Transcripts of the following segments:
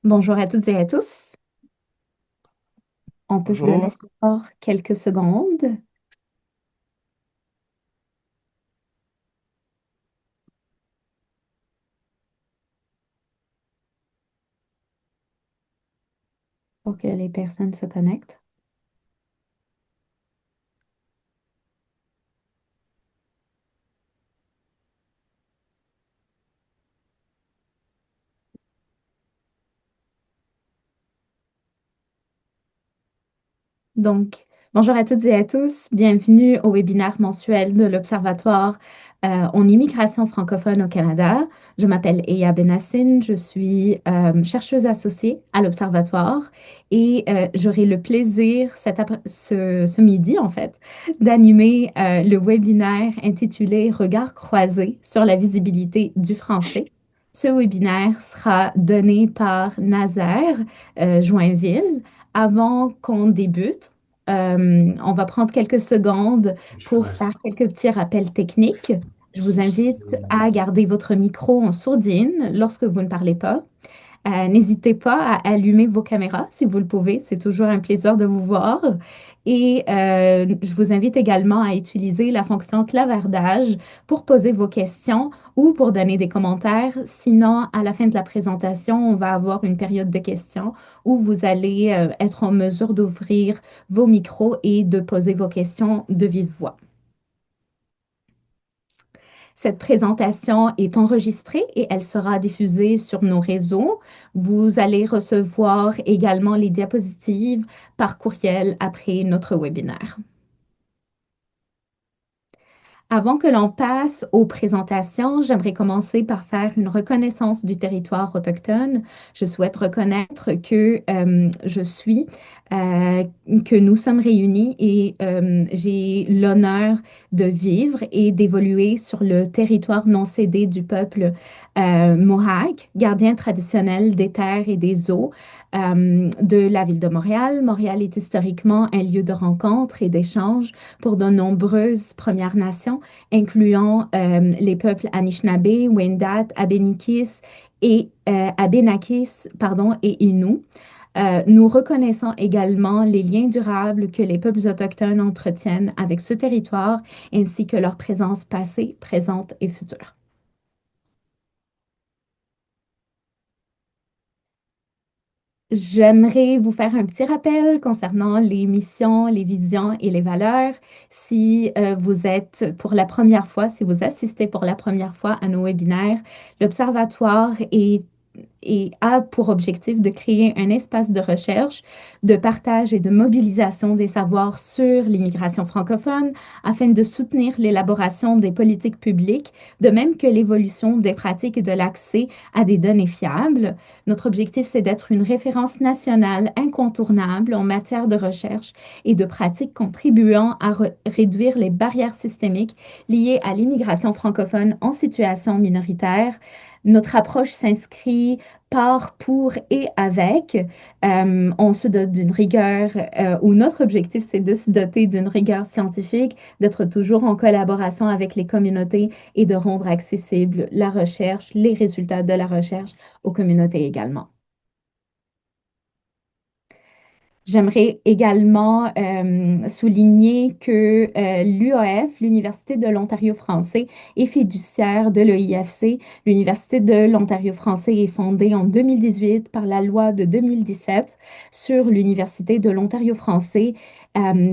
Bonjour à toutes et à tous. On peut se donner Bonjour. encore quelques secondes pour que les personnes se connectent. Donc, bonjour à toutes et à tous. Bienvenue au webinaire mensuel de l'Observatoire en immigration francophone au Canada. Je m'appelle Eya Benassine, je suis chercheuse associée à l'Observatoire et j'aurai le plaisir ce midi, en fait, d'animer le webinaire intitulé Regards croisés sur la visibilité du français. Ce webinaire sera donné par Nazaire Joinville. Avant qu'on débute, on va prendre quelques secondes Je pour faire reste. quelques petits rappels techniques. Je vous invite à garder votre micro en sourdine lorsque vous ne parlez pas. N'hésitez pas à allumer vos caméras si vous le pouvez. C'est toujours un plaisir de vous voir. Et je vous invite également à utiliser la fonction clavardage pour poser vos questions ou pour donner des commentaires. Sinon, à la fin de la présentation, on va avoir une période de questions où vous allez être en mesure d'ouvrir vos micros et de poser vos questions de vive voix. Cette présentation est enregistrée et elle sera diffusée sur nos réseaux. Vous allez recevoir également les diapositives par courriel après notre webinaire. Avant que l'on passe aux présentations, j'aimerais commencer par faire une reconnaissance du territoire autochtone. Je souhaite reconnaître euh, que nous sommes réunis et j'ai l'honneur de vivre et d'évoluer sur le territoire non cédé du peuple Mohawk, gardien traditionnel des terres et des eaux de la ville de Montréal. Montréal est historiquement un lieu de rencontre et d'échange pour de nombreuses Premières Nations incluant les peuples Anishinaabe, Wendat, Abénikis et Abénakis, pardon, et Innu. Nous reconnaissons également les liens durables que les peuples autochtones entretiennent avec ce territoire, ainsi que leur présence passée, présente et future. J'aimerais vous faire un petit rappel concernant les missions, les visions et les valeurs. Si vous êtes pour la première fois, si vous assistez pour la première fois à nos webinaires, l'Observatoire et a pour objectif de créer un espace de recherche, de partage et de mobilisation des savoirs sur l'immigration francophone afin de soutenir l'élaboration des politiques publiques, de même que l'évolution des pratiques et de l'accès à des données fiables. Notre objectif, c'est d'être une référence nationale incontournable en matière de recherche et de pratiques contribuant à réduire les barrières systémiques liées à l'immigration francophone en situation minoritaire. Notre approche s'inscrit par, pour et avec. On se dote d'une rigueur, ou notre objectif, c'est de se doter d'une rigueur scientifique, d'être toujours en collaboration avec les communautés et de rendre accessible la recherche, les résultats de la recherche aux communautés également. J'aimerais également souligner que l'UAF, l'Université de l'Ontario français, est fiduciaire de l'EIFC. L'Université de l'Ontario français est fondée en 2018 par la loi de 2017 sur l'Université de l'Ontario français.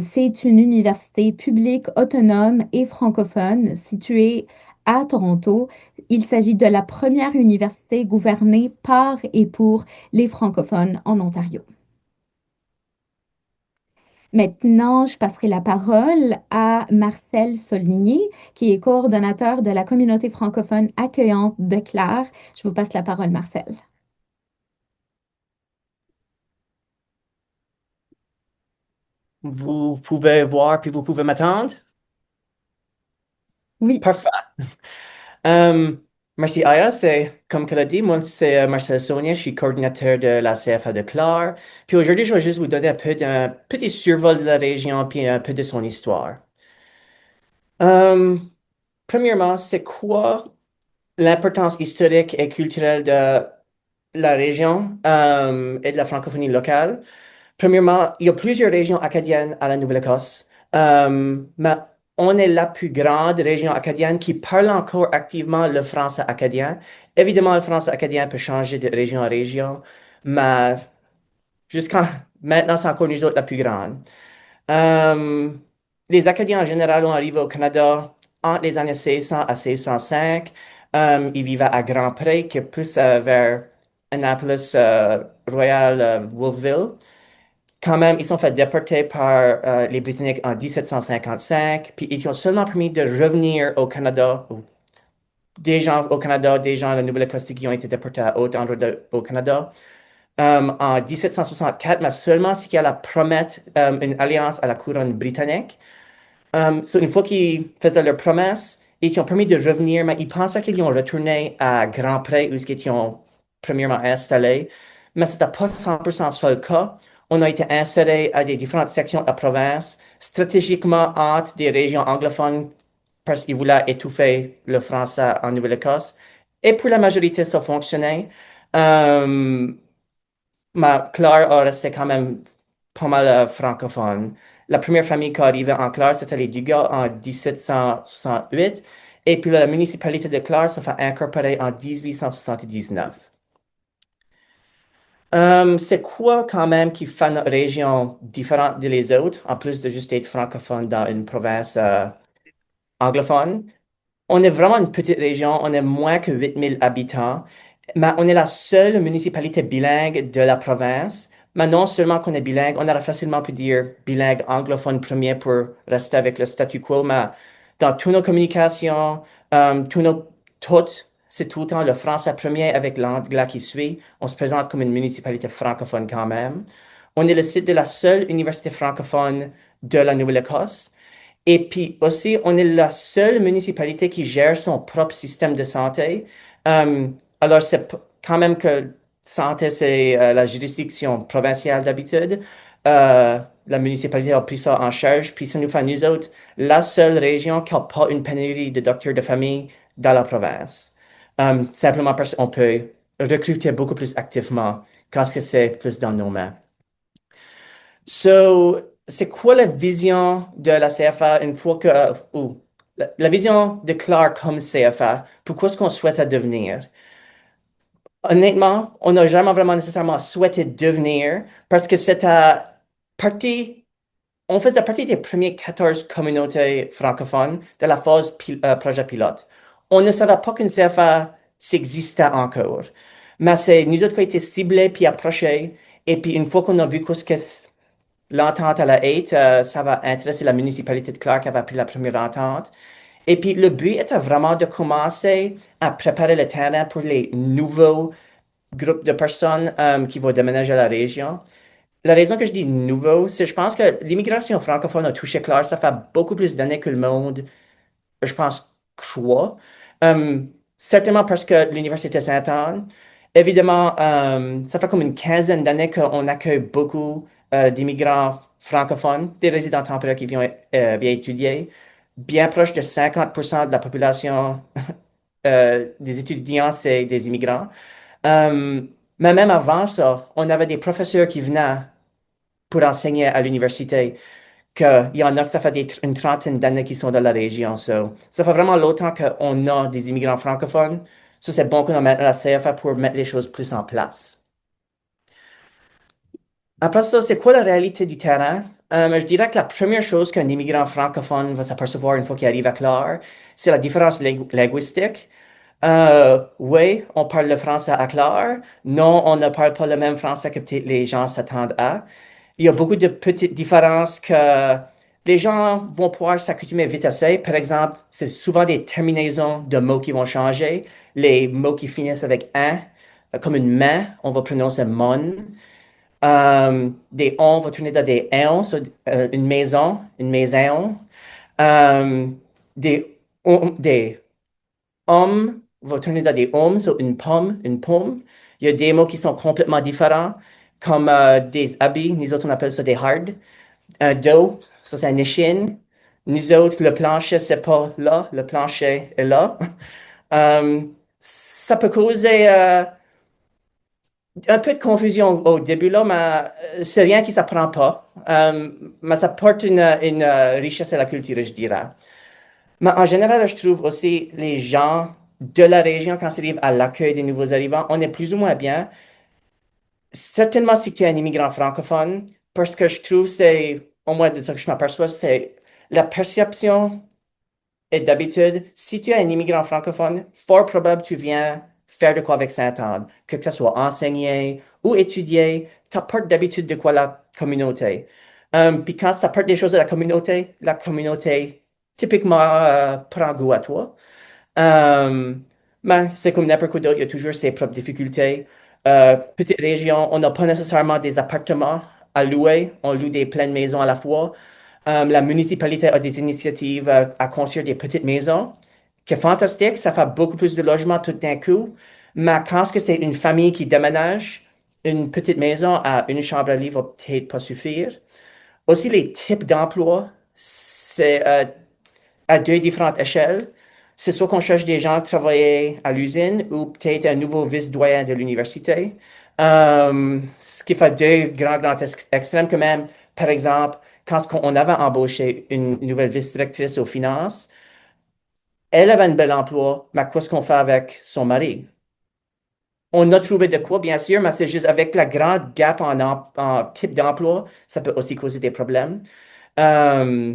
C'est une université publique autonome et francophone située à Toronto. Il s'agit de la première université gouvernée par et pour les francophones en Ontario. Maintenant, je passerai la parole à Marcel Soligny, qui est coordonnateur de la communauté francophone accueillante de Clare. Je vous passe la parole, Marcel. Vous pouvez voir, puis vous pouvez m'attendre? Oui, Parfait. Euh, Merci Aya, c'est comme qu'elle a dit, moi c'est Marcel Saunier, je suis coordinateur de la CFA de Clare. Puis aujourd'hui, je vais juste vous donner un peu d'un petit survol de la région, puis un peu de son histoire. Euh, Premièrement, c'est quoi l'importance historique et culturelle de la région et de la francophonie locale. Premièrement, il y a plusieurs régions acadiennes à la Nouvelle-Écosse, mais on est la plus grande région acadienne qui parle encore activement le français acadien. Évidemment, le français acadien peut changer de région en région, mais jusqu'à maintenant, c'est encore nous autres la plus grande. Euh, les Acadiens en général ont arrivé au Canada entre les années 1600 à 1605. Ils vivaient à Grand Pré, qui est plus vers Annapolis, Royal, Wolfville. Quand même, ils sont fait déporter par les Britanniques en 1755, puis ils ont seulement permis de revenir au Canada, ou des gens au Canada, des gens à la Nouvelle-Écosse qui ont été déportés à autre endroit au Canada, en 1764, mais seulement si y a la promesse, une alliance à la couronne britannique. Une fois qu'ils faisaient leur promesse et qu'ils ont permis de revenir, mais ils pensaient qu'ils ont retourné à Grand Pré où ils ont premièrement installé, mais c'était pas 100% ça le cas. On a été inséré à des différentes sections de la province, stratégiquement entre des régions anglophones parce qu'ils voulaient étouffer le français en Nouvelle-Écosse. Et pour la majorité, ça fonctionnait. Euh, Ma Clare a resté quand même pas mal francophone. La première famille qui arrivait en Clare, c'était les Dugas en 1768. Et puis la municipalité de Clare s'est fait incorporer en 1879. C'est quoi quand même qui fait notre région différente des autres, en plus de juste être francophone dans une province anglophone? On est vraiment une petite région, on est moins que 8000 habitants, mais on est la seule municipalité bilingue de la province. Mais non seulement qu'on est bilingue, on aurait facilement pu dire bilingue anglophone premier pour rester avec le statu quo, mais dans toutes nos communications, toutes, c'est tout le temps le français premier avec l'anglais qui suit. On se présente comme une municipalité francophone quand même. On est le site de la seule université francophone de la Nouvelle-Écosse. Et puis aussi, on est la seule municipalité qui gère son propre système de santé. Euh, alors, quand même que santé, c'est la juridiction provinciale d'habitude. La municipalité a pris ça en charge, puis ça nous fait, nous autres, la seule région qui n'a pas une pénurie de docteurs de famille dans la province. Simplement parce qu'on peut recruter beaucoup plus activement quand c'est plus dans nos mains. C'est quoi la vision de la CFA une fois que, ou la vision de Clark comme CFA? Pourquoi est-ce qu'on souhaite devenir? Honnêtement, on n'a jamais vraiment nécessairement souhaité devenir parce que c'était partie, on faisait partie des premières 14 communautés francophones de la phase projet pilote. On ne savait pas qu'une CFA existait encore. Mais c'est nous autres qui avons été ciblés puis approchés. Et puis une fois qu'on a vu ce que l'entente à la hate, ça va intéresser la municipalité de Clark qui avait pris la première entente. Et puis le but était vraiment de commencer à préparer le terrain pour les nouveaux groupes de personnes qui vont déménager à la région. La raison que je dis nouveau, c'est je pense que l'immigration francophone a touché Clark, ça fait beaucoup plus d'années que le monde je pense, crois. Euh, Certainement parce que l'Université Sainte-Anne, évidemment, ça fait comme une quinzaine d'années qu'on accueille beaucoup d'immigrants francophones, des résidents temporaires qui viennent étudier. Bien proche de 50% de la population des étudiants, c'est des immigrants. Euh, mais même avant ça, on avait des professeurs qui venaient pour enseigner à l'université qu'il y en a que ça fait une trentaine d'années qu'ils sont dans la région. Ça fait vraiment longtemps qu'on a des immigrants francophones. Ça, c'est bon qu'on a maintenant la CFA pour mettre les choses plus en place. Après ça, c'est quoi la réalité du terrain? Je dirais que la première chose qu'un immigrant francophone va s'apercevoir une fois qu'il arrive à Clare, c'est la différence linguistique. Oui, on parle le français à Clare. Non, on ne parle pas le même français que peut-être les gens s'attendent à. Il y a beaucoup de petites différences que les gens vont pouvoir s'accoutumer vite assez. Par exemple, c'est souvent des terminaisons de mots qui vont changer. Les mots qui finissent avec un, comme une main, on va prononcer mon. Des on va tourner dans des on, une maison, une maison. Euh, des hommes vont tourner dans des hommes, une pomme, une pomme. Il y a des mots qui sont complètement différents, comme des habits, nous autres on appelle ça des hard. Un dos, ça c'est une échine. Nous autres, le plancher, c'est pas là, le plancher est là. Ça peut causer Un peu de confusion au début là, mais c'est rien qui s'apprend pas. Mais ça porte une richesse à la culture, je dirais. Mais en général, je trouve aussi les gens de la région, quand ça arrive à l'accueil des nouveaux arrivants, on est plus ou moins bien. Certainement si tu es un immigrant francophone, parce que je trouve c'est, au moins de ce que je m'aperçois, c'est la perception. Et d'habitude, si tu es un immigrant francophone, fort probable que tu viens faire de quoi avec Saint-Anne, que ce soit enseigner ou étudier, tu apportes d'habitude de quoi à la communauté. Puis quand tu apportes des choses à la communauté typiquement prend goût à toi. Euh, mais c'est comme n'importe quoi d'autre, il y a toujours ses propres difficultés. Petite région, on n'a pas nécessairement des appartements à louer, on loue des pleines maisons à la fois. La municipalité a des initiatives à construire des petites maisons, qui est fantastique, ça fait beaucoup plus de logements tout d'un coup. Mais quand est-ce que c'est une famille qui déménage, une petite maison à une chambre à lit va peut-être pas suffire. Aussi, les types d'emplois, c'est à deux différentes échelles. C'est soit qu'on cherche des gens à travailler à l'usine ou peut-être un nouveau vice-doyen de l'université. Ce qui fait deux grands extrêmes quand même. Par exemple, quand on avait embauché une nouvelle vice-directrice aux finances, elle avait un bel emploi, mais qu'est-ce qu'on fait avec son mari? On a trouvé de quoi, bien sûr, mais c'est juste avec la grande gap en type d'emploi, ça peut aussi causer des problèmes. Euh,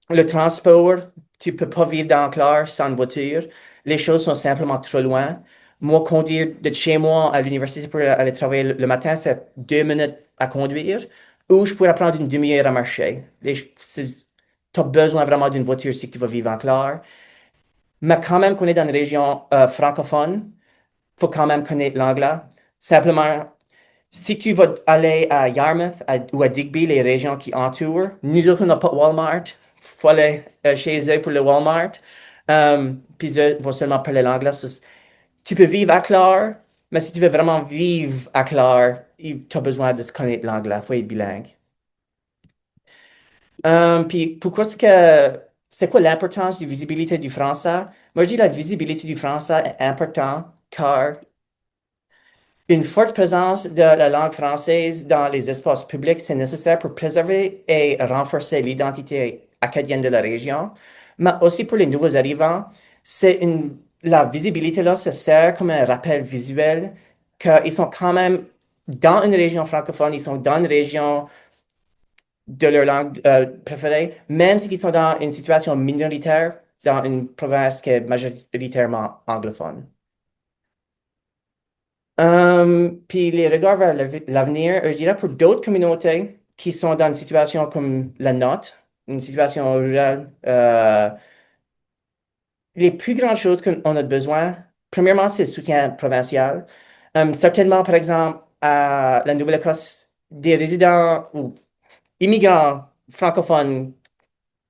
le transport, tu peux pas vivre dans Clare sans voiture. Les choses sont simplement trop loin. Moi, conduire de chez moi à l'université pour aller travailler le matin, c'est 2 minutes à conduire. Ou je pourrais prendre une demi-heure à marcher. Tu as besoin vraiment d'une voiture si tu vas vivre en Clare. Mais quand même qu'on est dans une région francophone, faut quand même connaître l'anglais. Simplement, si tu vas aller à Yarmouth ou à Digby, les régions qui entourent, nous autres, on n'a pas de Walmart. Faut aller chez eux pour le Walmart. Puis eux vont seulement parler l'anglais. Tu peux vivre à Clare, mais si tu veux vraiment vivre à Clare, tu as besoin de connaître l'anglais. Faut être bilingue. Puis pourquoi c'est quoi l'importance de visibilité du français? Moi, je dis la visibilité du français est importante car une forte présence de la langue française dans les espaces publics, c'est nécessaire pour préserver et renforcer l'identité acadienne de la région, mais aussi pour les nouveaux arrivants. La visibilité là, ça sert comme un rappel visuel qu'ils sont quand même dans une région francophone, ils sont dans une région de leur langue préférée, même s'ils sont dans une situation minoritaire, dans une province qui est majoritairement anglophone. Puis les regards vers l'avenir, je dirais pour d'autres communautés qui sont dans une situation comme la nôtre, une situation rurale, les plus grandes choses qu'on a besoin, premièrement, c'est le soutien provincial. Certainement, par exemple, à la Nouvelle-Écosse, des résidents ou immigrants francophones,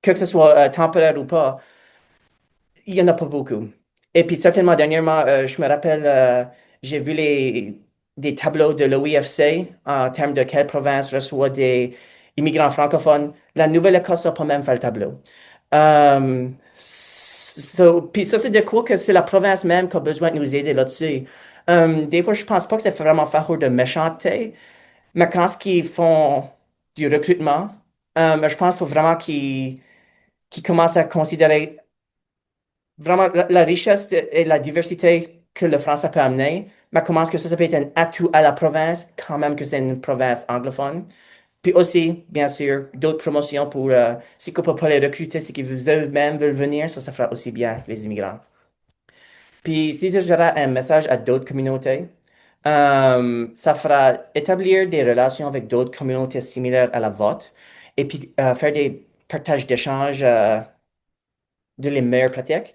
que ce soit temporaire ou pas, il n'y en a pas beaucoup. Et puis certainement, dernièrement, je me rappelle, j'ai vu des tableaux de l'OIFC en termes de quelle province reçoit des immigrants francophones. La Nouvelle-Écosse n'a pas même fait le tableau. Puis ça, c'est de quoi que c'est la province même qui a besoin de nous aider là-dessus. Des fois, je pense pas que c'est vraiment faveur de méchanceté, mais quand ils font du recrutement, je pense qu'il faut vraiment qu'ils commencent à considérer vraiment la richesse et la diversité que le français peut amener, mais comment est-ce que ça peut être un atout à la province, quand même que c'est une province anglophone. Puis aussi, bien sûr, d'autres promotions pour, si on ne peut pas les recruter, c'est qu'ils eux-mêmes veulent venir, ça fera aussi bien les immigrants. Puis si j'aurais un message à d'autres communautés, ça fera établir des relations avec d'autres communautés similaires à la vôtre et puis faire des partages d'échanges de les meilleures pratiques.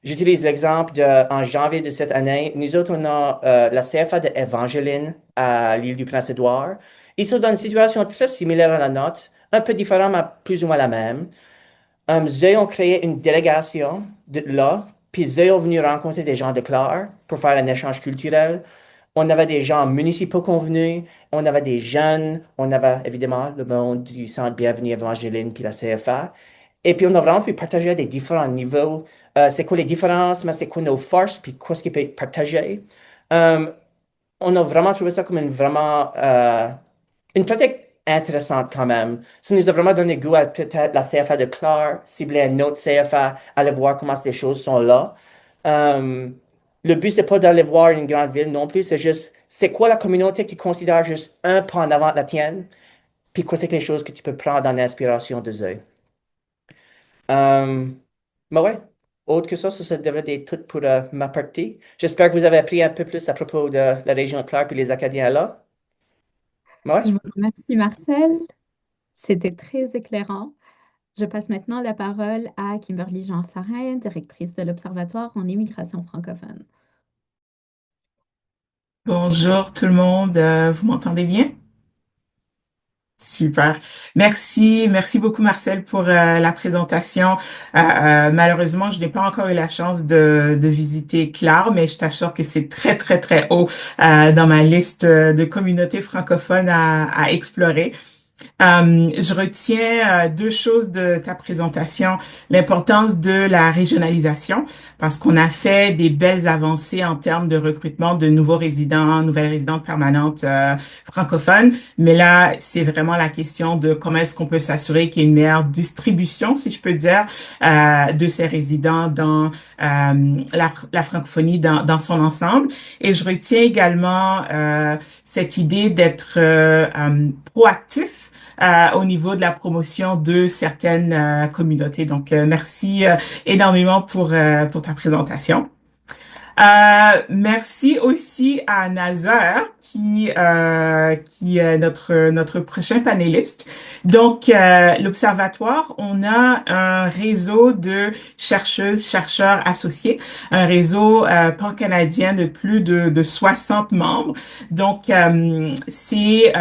J'utilise l'exemple en janvier de cette année, nous autres, on a la CFA de Evangeline à l'île du Prince-Édouard. Ils sont dans une situation très similaire à la nôtre, un peu différente, mais plus ou moins la même. Eux ont créé une délégation de là, puis eux ont venu rencontrer des gens de Clare pour faire un échange culturel. On avait des gens municipaux convenus, on avait des jeunes, on avait évidemment le monde du Centre Bienvenue Evangeline puis la CFA. Et puis on a vraiment pu partager à des différents niveaux. C'est quoi les différences, mais c'est quoi nos forces, puis quoi ce qui peut être partagé. Euh, on a vraiment trouvé ça comme une pratique intéressante quand même. Ça nous a vraiment donné goût à peut-être la CFA de Clare, cibler un autre CFA, aller voir comment les choses sont là. Euh, le but, c'est pas d'aller voir une grande ville non plus, c'est juste, c'est quoi la communauté qui considère juste un pas en avant de la tienne, puis quoi c'est que les choses que tu peux prendre en inspiration de eux. Euh, mais ouais, autre que ça devrait être tout pour ma partie. J'espère que vous avez appris un peu plus à propos de la région de Clark et les Acadiens là. Mais ouais, Je vous remercie, Marcel. C'était très éclairant. Je passe maintenant la parole à Kimberly Jean-Farin, directrice de l'Observatoire en immigration francophone. Bonjour tout le monde, vous m'entendez bien? Super. Merci beaucoup Marcel pour la présentation. Malheureusement, je n'ai pas encore eu la chance de visiter Clare, mais je t'assure que c'est très haut dans ma liste de communautés francophones à explorer. Je retiens deux choses de ta présentation. L'importance de la régionalisation, parce qu'on a fait des belles avancées en termes de recrutement de nouveaux résidents, nouvelles résidentes permanentes francophones. Mais là, c'est vraiment la question de comment est-ce qu'on peut s'assurer qu'il y ait une meilleure distribution, si je peux dire, de ces résidents dans la francophonie dans son ensemble. Et je retiens également cette idée d'être proactif au niveau de la promotion de certaines communautés. Donc, merci énormément pour ta présentation. Merci aussi à Nazaire qui est notre prochain panéliste. Donc l'Observatoire, on a un réseau de chercheuses, chercheurs associés, un réseau pan-canadien de plus de 60 membres. Donc c'est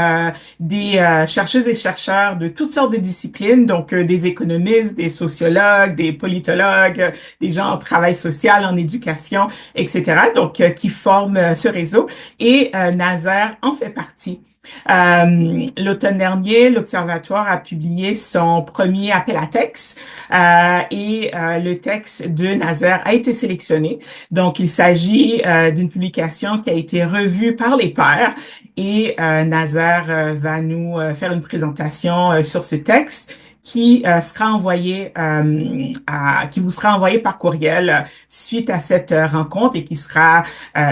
des chercheuses et chercheurs de toutes sortes de disciplines, donc des économistes, des sociologues, des politologues, des gens en travail social, en éducation, etc. Donc, qui forment ce réseau. Et Nazaire en fait partie. L'automne dernier, l'Observatoire a publié son premier appel à texte et le texte de Nazaire a été sélectionné. Donc, il s'agit d'une publication qui a été revue par les pairs et Nazaire va nous faire une présentation sur ce texte qui sera envoyé qui vous sera envoyé par courriel suite à cette rencontre et qui sera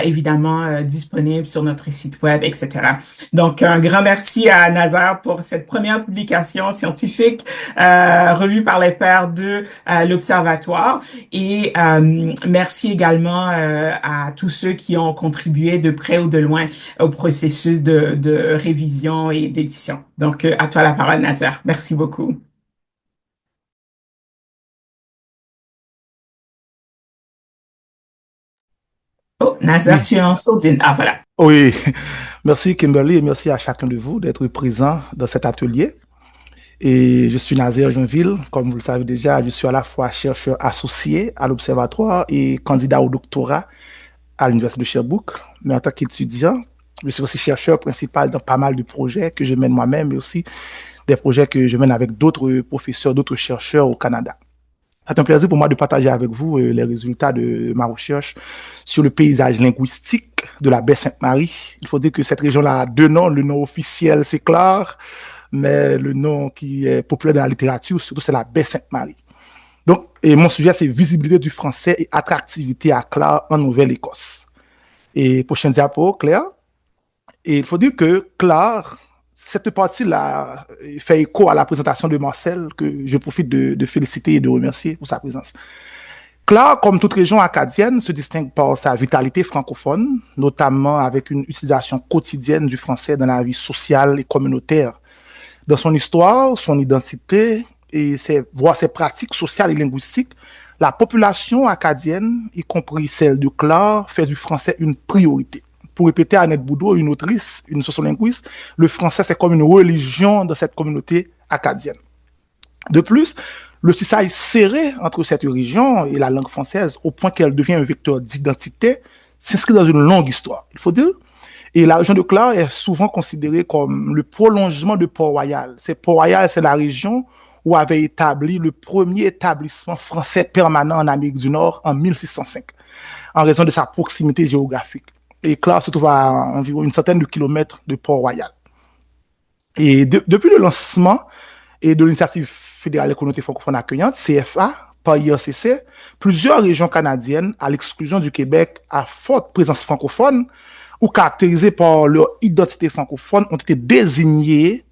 évidemment disponible sur notre site web, etc. Donc un grand merci à Nazaire pour cette première publication scientifique revue par les pairs de l'Observatoire et merci également à tous ceux qui ont contribué de près ou de loin au processus de révision et d'édition. Donc à toi la parole Nazaire. Merci beaucoup. Oh, Nazar, Oui, tu es en sourdine. Ah, voilà. oui. Merci Kimberly et merci à chacun de vous d'être présent dans cet atelier. Et je suis Nazaire Joinville. Comme vous le savez déjà, je suis à la fois chercheur associé à l'Observatoire et candidat au doctorat à l'Université de Sherbrooke. Mais en tant qu'étudiant, je suis aussi chercheur principal dans pas mal de projets que je mène moi-même, mais aussi des projets que je mène avec d'autres professeurs, d'autres chercheurs au Canada. C'est un plaisir pour moi de partager avec vous les résultats de ma recherche sur le paysage linguistique de la baie Sainte-Marie. Il faut dire que cette région-là a deux noms. Le nom officiel, c'est Clare, mais le nom qui est populaire dans la littérature, surtout, c'est la baie Sainte-Marie. Donc, et mon sujet, c'est visibilité du français et attractivité à Clare en Nouvelle-Écosse. Et prochaine diapo, Claire. Et il faut dire que Clare, cette partie-là fait écho à la présentation de Marcel, que je profite de féliciter et de remercier pour sa présence. Clare, comme toute région acadienne, se distingue par sa vitalité francophone, notamment avec une utilisation quotidienne du français dans la vie sociale et communautaire. Dans son histoire, son identité et voire ses pratiques sociales et linguistiques, la population acadienne, y compris celle de Clare, fait du français une priorité. Pour répéter Annette Boudreau, une autrice, une sociolinguiste, le français, c'est comme une religion dans cette communauté acadienne. De plus, le tissage serré entre cette religion et la langue française, au point qu'elle devient un vecteur d'identité, s'inscrit dans une longue histoire, il faut dire. Et la région de Clare est souvent considérée comme le prolongement de Port-Royal. Port-Royal, c'est la région où avait établi le premier établissement français permanent en Amérique du Nord en 1605, en raison de sa proximité géographique. Et Clare se trouve à environ une centaine de kilomètres de Port-Royal. Et depuis le lancement et de l'initiative fédérale des communautés francophones accueillantes, CFA, par IRCC, plusieurs régions canadiennes, à l'exclusion du Québec, à forte présence francophone ou caractérisées par leur identité francophone, ont été désignées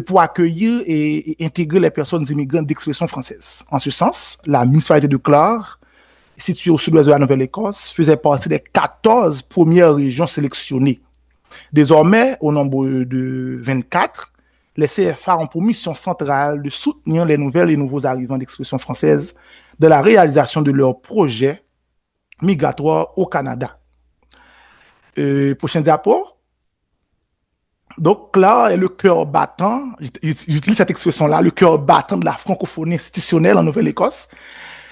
pour accueillir et intégrer les personnes immigrantes d'expression française. En ce sens, la municipalité de Clare, située au sud-ouest de la Nouvelle-Écosse, faisait partie des 14 premières régions sélectionnées. Désormais, au nombre de 24, les CFA ont pour mission centrale de soutenir les nouvelles et nouveaux arrivants d'expression française dans la réalisation de leurs projets migratoires au Canada. Prochain diapo. Donc là est le cœur battant, j'utilise cette expression-là, le cœur battant de la francophonie institutionnelle en Nouvelle-Écosse.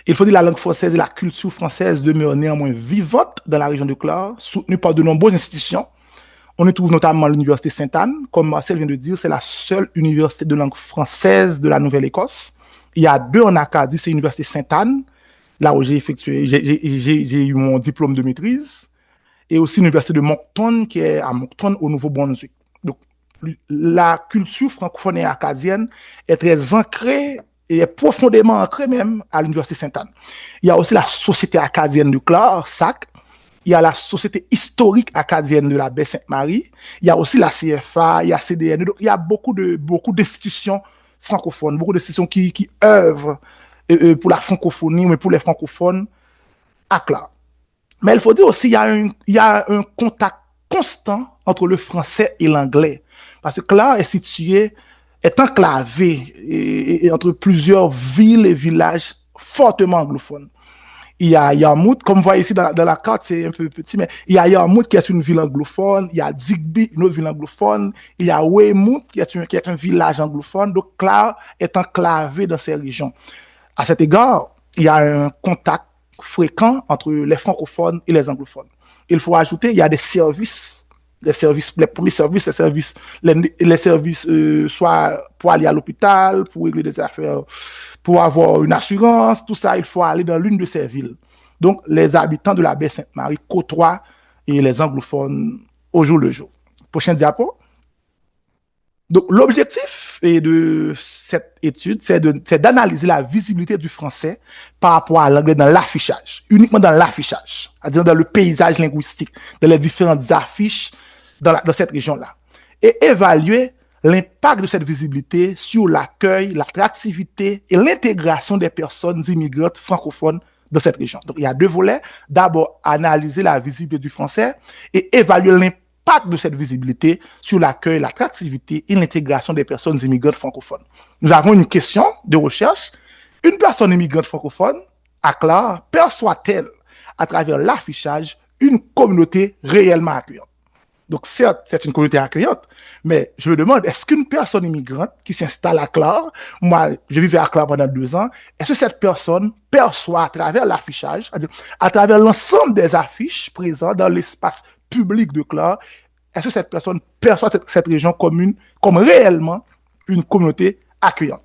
Il faut dire que la langue française et la culture française demeurent néanmoins vivantes dans la région de Clare, soutenues par de nombreuses institutions. On y trouve notamment l'Université Sainte-Anne. Comme Marcel vient de dire, c'est la seule université de langue française de la Nouvelle-Écosse. Il y a 2 en Acadie, c'est l'Université Sainte-Anne, là où j'ai eu mon diplôme de maîtrise, et aussi l'Université de Moncton, qui est à Moncton, au Nouveau-Brunswick. Donc, la culture francophone et acadienne est très ancrée et est profondément ancrée même à l'Université Sainte-Anne. Il y a aussi la Société acadienne de Clare, SAC. Il y a la Société historique acadienne de la baie Sainte-Marie. Il y a aussi la CFA, il y a CDN. Donc, il y a beaucoup d'institutions francophones, beaucoup d'institutions qui œuvrent pour la francophonie, mais pour les francophones à Clare. Mais il faut dire aussi qu'il y a un contact constant entre le français et l'anglais. Parce que Clare est enclavé entre plusieurs villes et villages fortement anglophones. Il y a Yarmouth, comme vous voyez ici dans la carte, c'est un peu petit, mais il y a Yarmouth qui est une ville anglophone, il y a Digby, une autre ville anglophone, il y a Weymouth qui est un village anglophone. Donc Clare est enclavé dans ces régions. À cet égard, il y a un contact fréquent entre les francophones et les anglophones. Il faut ajouter, il y a des services, les premiers services, les services soit pour aller à l'hôpital, pour régler des affaires, pour avoir une assurance, tout ça, il faut aller dans l'une de ces villes. Donc, les habitants de la baie Sainte-Marie côtoient et les anglophones au jour le jour. Prochain diapo. Donc, l'objectif de cette étude, c'est d'analyser la visibilité du français par rapport à l'anglais dans l'affichage, uniquement dans l'affichage, c'est-à-dire dans le paysage linguistique, dans les différentes affiches dans cette région-là, et évaluer l'impact de cette visibilité sur l'accueil, l'attractivité et l'intégration des personnes immigrantes francophones dans cette région. Donc, il y a 2 volets. D'abord, analyser la visibilité du français et évaluer l'impact de cette visibilité sur l'accueil, l'attractivité et l'intégration des personnes immigrantes francophones. Nous avons une question de recherche. Une personne immigrante francophone à Clare perçoit-elle, à travers l'affichage, une communauté réellement accueillante? Donc, certes, c'est une communauté accueillante, mais je me demande, est-ce qu'une personne immigrante qui s'installe à Clare, moi, je vivais à Clare pendant 2 ans, est-ce que cette personne perçoit à travers l'affichage, c'est-à-dire à travers l'ensemble des affiches présentes dans l'espace public de Clare, est-ce que cette personne perçoit cette région comme réellement une communauté accueillante?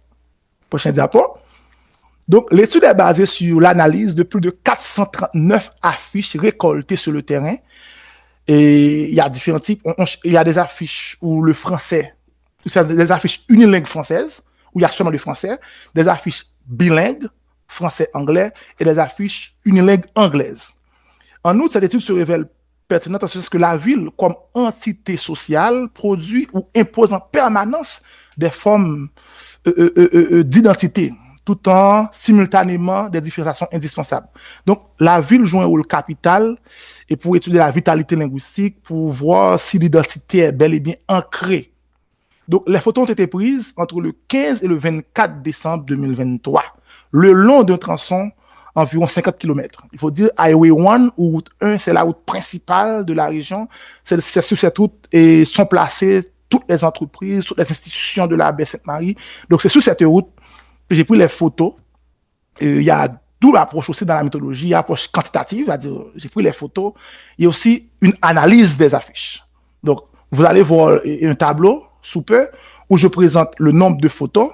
Prochain diapo. Donc, l'étude est basée sur l'analyse de plus de 439 affiches récoltées sur le terrain. Et il y a différents types. Il y a des affiches où le français, des affiches unilingues françaises, où il y a seulement le français, des affiches bilingues, français-anglais, et des affiches unilingues anglaises. En outre, cette étude se révèle pertinente en ce sens que la ville, comme entité sociale, produit ou impose en permanence des formes d'identité, tout en simultanément des différenciations indispensables. Donc, la ville joue un rôle capital et pour étudier la vitalité linguistique, pour voir si l'identité est bel et bien ancrée. Donc, les photos ont été prises entre le 15 et le 24 décembre 2023, le long d'un tronçon environ 50 km. Il faut dire Highway 1 ou route 1, c'est la route principale de la région. C'est sur cette route et sont placées toutes les entreprises, toutes les institutions de la baie Sainte-Marie. Donc, c'est sur cette route que j'ai pris les photos. Il y a d'où l'approche aussi dans la méthodologie, il y a l'approche quantitative, c'est-à-dire j'ai pris les photos. Il y a aussi une analyse des affiches. Donc, vous allez voir un tableau sous peu où je présente le nombre de photos.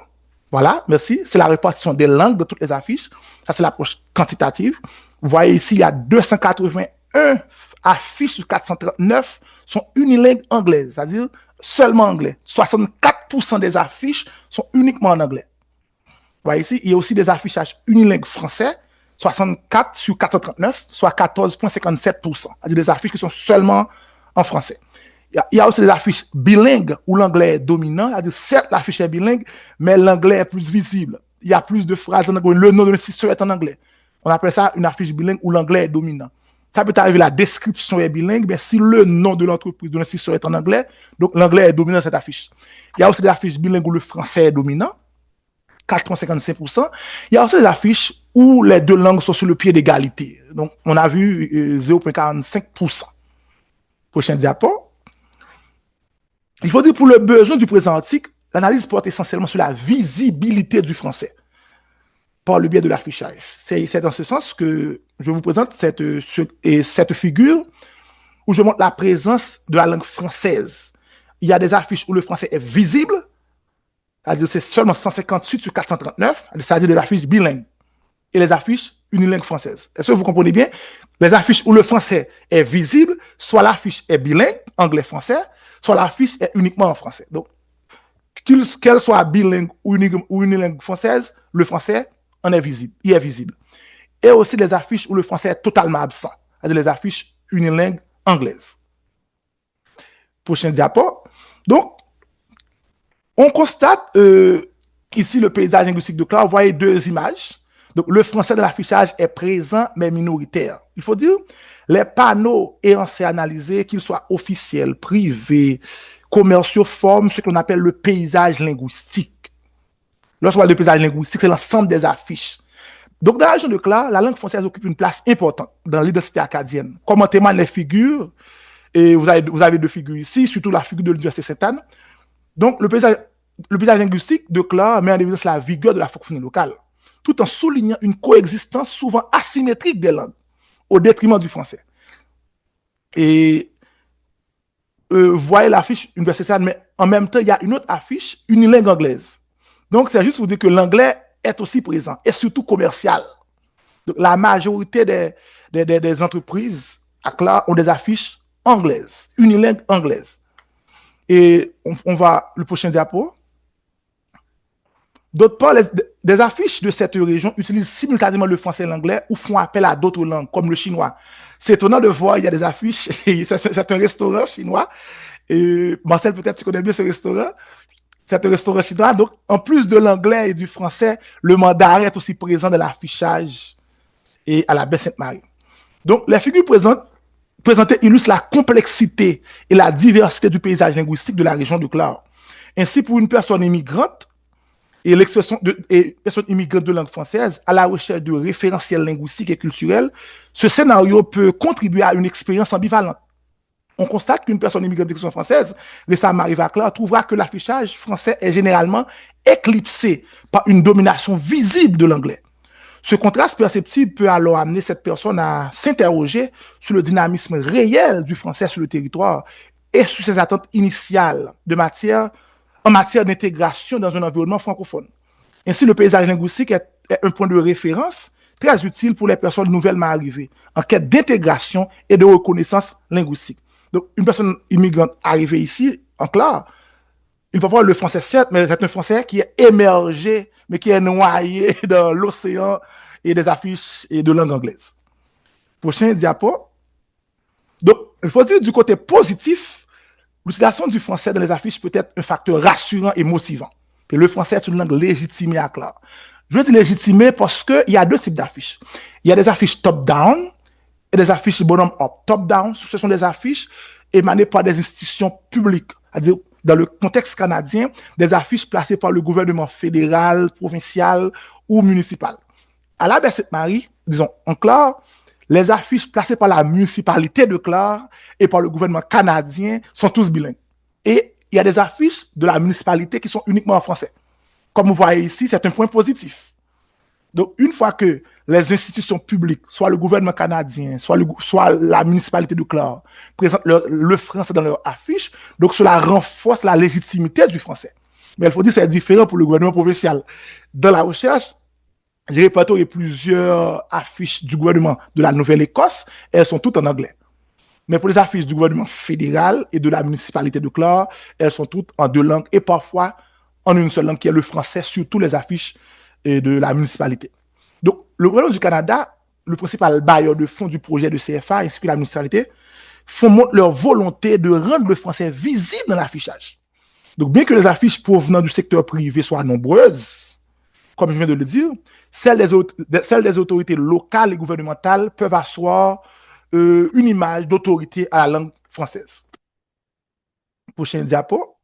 Voilà, merci. C'est la répartition des langues de toutes les affiches. Ça, c'est l'approche quantitative. Vous voyez ici, il y a 280 1 affiche sur 439 sont unilingues anglaises, c'est-à-dire seulement anglais. 64% des affiches sont uniquement en anglais. Vous voyez ici, il y a aussi des affichages unilingues français, 64 sur 439, soit 14,57%. C'est-à-dire des affiches qui sont seulement en français. Il y a aussi des affiches bilingues où l'anglais est dominant, c'est-à-dire certes l'affiche est bilingue, mais l'anglais est plus visible. Il y a plus de phrases en anglais. Le nom de l'institution est en anglais. On appelle ça une affiche bilingue où l'anglais est dominant. Ça peut arriver, la description est bilingue, mais si le nom de l'entreprise, de l'institution est en anglais, donc l'anglais est dominant dans cette affiche. Il y a aussi des affiches bilingues où le français est dominant, 4,55%. Il y a aussi des affiches où les deux langues sont sur le pied d'égalité. Donc, on a vu 0,45%. Prochain diapo. Il faut dire, pour le besoin du présent article, l'analyse porte essentiellement sur la visibilité du français par le biais de l'affichage. C'est dans ce sens que je vous présente cette figure où je montre la présence de la langue française. Il y a des affiches où le français est visible, c'est-à-dire c'est seulement 158 sur 439, c'est-à-dire des affiches bilingues, et les affiches unilingues françaises. Est-ce que vous comprenez bien? Les affiches où le français est visible, soit l'affiche est bilingue, anglais-français, soit l'affiche est uniquement en français. Donc, qu'elle soit bilingue ou unilingue française, le français en est visible, il est visible. Et aussi les affiches où le français est totalement absent, c'est-à-dire les affiches unilingues anglaises. Prochain diapo. Donc, on constate ici le paysage linguistique de Clark. Vous voyez deux images. Donc, le français de l'affichage est présent, mais minoritaire. Il faut dire, les panneaux ayant été analysés, qu'ils soient officiels, privés, commerciaux, forment ce qu'on appelle le paysage linguistique. Lorsqu'on parle de paysage linguistique, c'est l'ensemble des affiches. Donc, dans la région de Clark, la langue française occupe une place importante dans l'identité acadienne. Comme en témoignent les figures, et vous avez deux figures ici, surtout la figure de l'Université Sainte-Anne. Donc, le paysage linguistique de Clark met en évidence la vigueur de la francophonie locale, tout en soulignant une coexistence souvent asymétrique des langues, au détriment du français. Et vous voyez l'affiche universitaire, mais en même temps, il y a une autre affiche unilingue anglaise. Donc, c'est juste pour dire que l'anglais est aussi présent, et surtout commercial. Donc, la majorité des entreprises à Clark ont des affiches anglaises, unilingue anglaise. Et on va, le prochain diapo. D'autre part, des affiches de cette région utilisent simultanément le français et l'anglais ou font appel à d'autres langues, comme le chinois. C'est étonnant de voir, il y a des affiches, c'est un restaurant chinois. Et Marcel, peut-être tu connais bien ce restaurant. C'est un restaurant chinois. Donc, en plus de l'anglais et du français, le mandarin est aussi présent dans l'affichage et à la baie Sainte-Marie. Donc, les figures présentées illustrent la complexité et la diversité du paysage linguistique de la région de Clark. Ainsi, pour une personne immigrante, et l'expression de personnes immigrantes de langue française à la recherche de référentiels linguistiques et culturels, ce scénario peut contribuer à une expérience ambivalente. On constate qu'une personne immigrante d'expression française, récemment arrivée à Clark, trouvera que l'affichage français est généralement éclipsé par une domination visible de l'anglais. Ce contraste perceptible peut alors amener cette personne à s'interroger sur le dynamisme réel du français sur le territoire et sur ses attentes initiales en matière d'intégration dans un environnement francophone. Ainsi, le paysage linguistique est un point de référence très utile pour les personnes nouvellement arrivées, en quête d'intégration et de reconnaissance linguistique. Donc, une personne immigrante arrivée ici, en Clark, il va voir le français, certes, mais c'est un français qui est émergé, mais qui est noyé dans l'océan et des affiches et de langue anglaise. Prochain diapo. Donc, il faut dire du côté positif, l'utilisation du français dans les affiches peut être un facteur rassurant et motivant. Et le français est une langue légitimée à Clark. Je veux dire légitimée parce qu'il y a deux types d'affiches. Il y a des affiches top-down et des affiches bottom-up. Top-down, ce sont des affiches émanées par des institutions publiques, c'est-à-dire dans le contexte canadien, des affiches placées par le gouvernement fédéral, provincial ou municipal. À la baie Sainte-Marie, disons, en Clark, les affiches placées par la municipalité de Clark et par le gouvernement canadien sont tous bilingues. Et il y a des affiches de la municipalité qui sont uniquement en français. Comme vous voyez ici, c'est un point positif. Donc, une fois que les institutions publiques, soit le gouvernement canadien, soit la municipalité de Clark, présentent le français dans leurs affiches, donc cela renforce la légitimité du français. Mais il faut dire que c'est différent pour le gouvernement provincial. Dans la recherche, j'ai répertorié plusieurs affiches du gouvernement de la Nouvelle-Écosse, elles sont toutes en anglais. Mais pour les affiches du gouvernement fédéral et de la municipalité de Clore, elles sont toutes en deux langues et parfois en une seule langue qui est le français, surtout les affiches de la municipalité. Donc, le gouvernement du Canada, le principal bailleur de fonds du projet de CFA ainsi que la municipalité, font montre leur volonté de rendre le français visible dans l'affichage. Donc, bien que les affiches provenant du secteur privé soient nombreuses, comme je viens de le dire, celles des autorités locales et gouvernementales peuvent asseoir une image d'autorité à la langue française. Prochain diapo.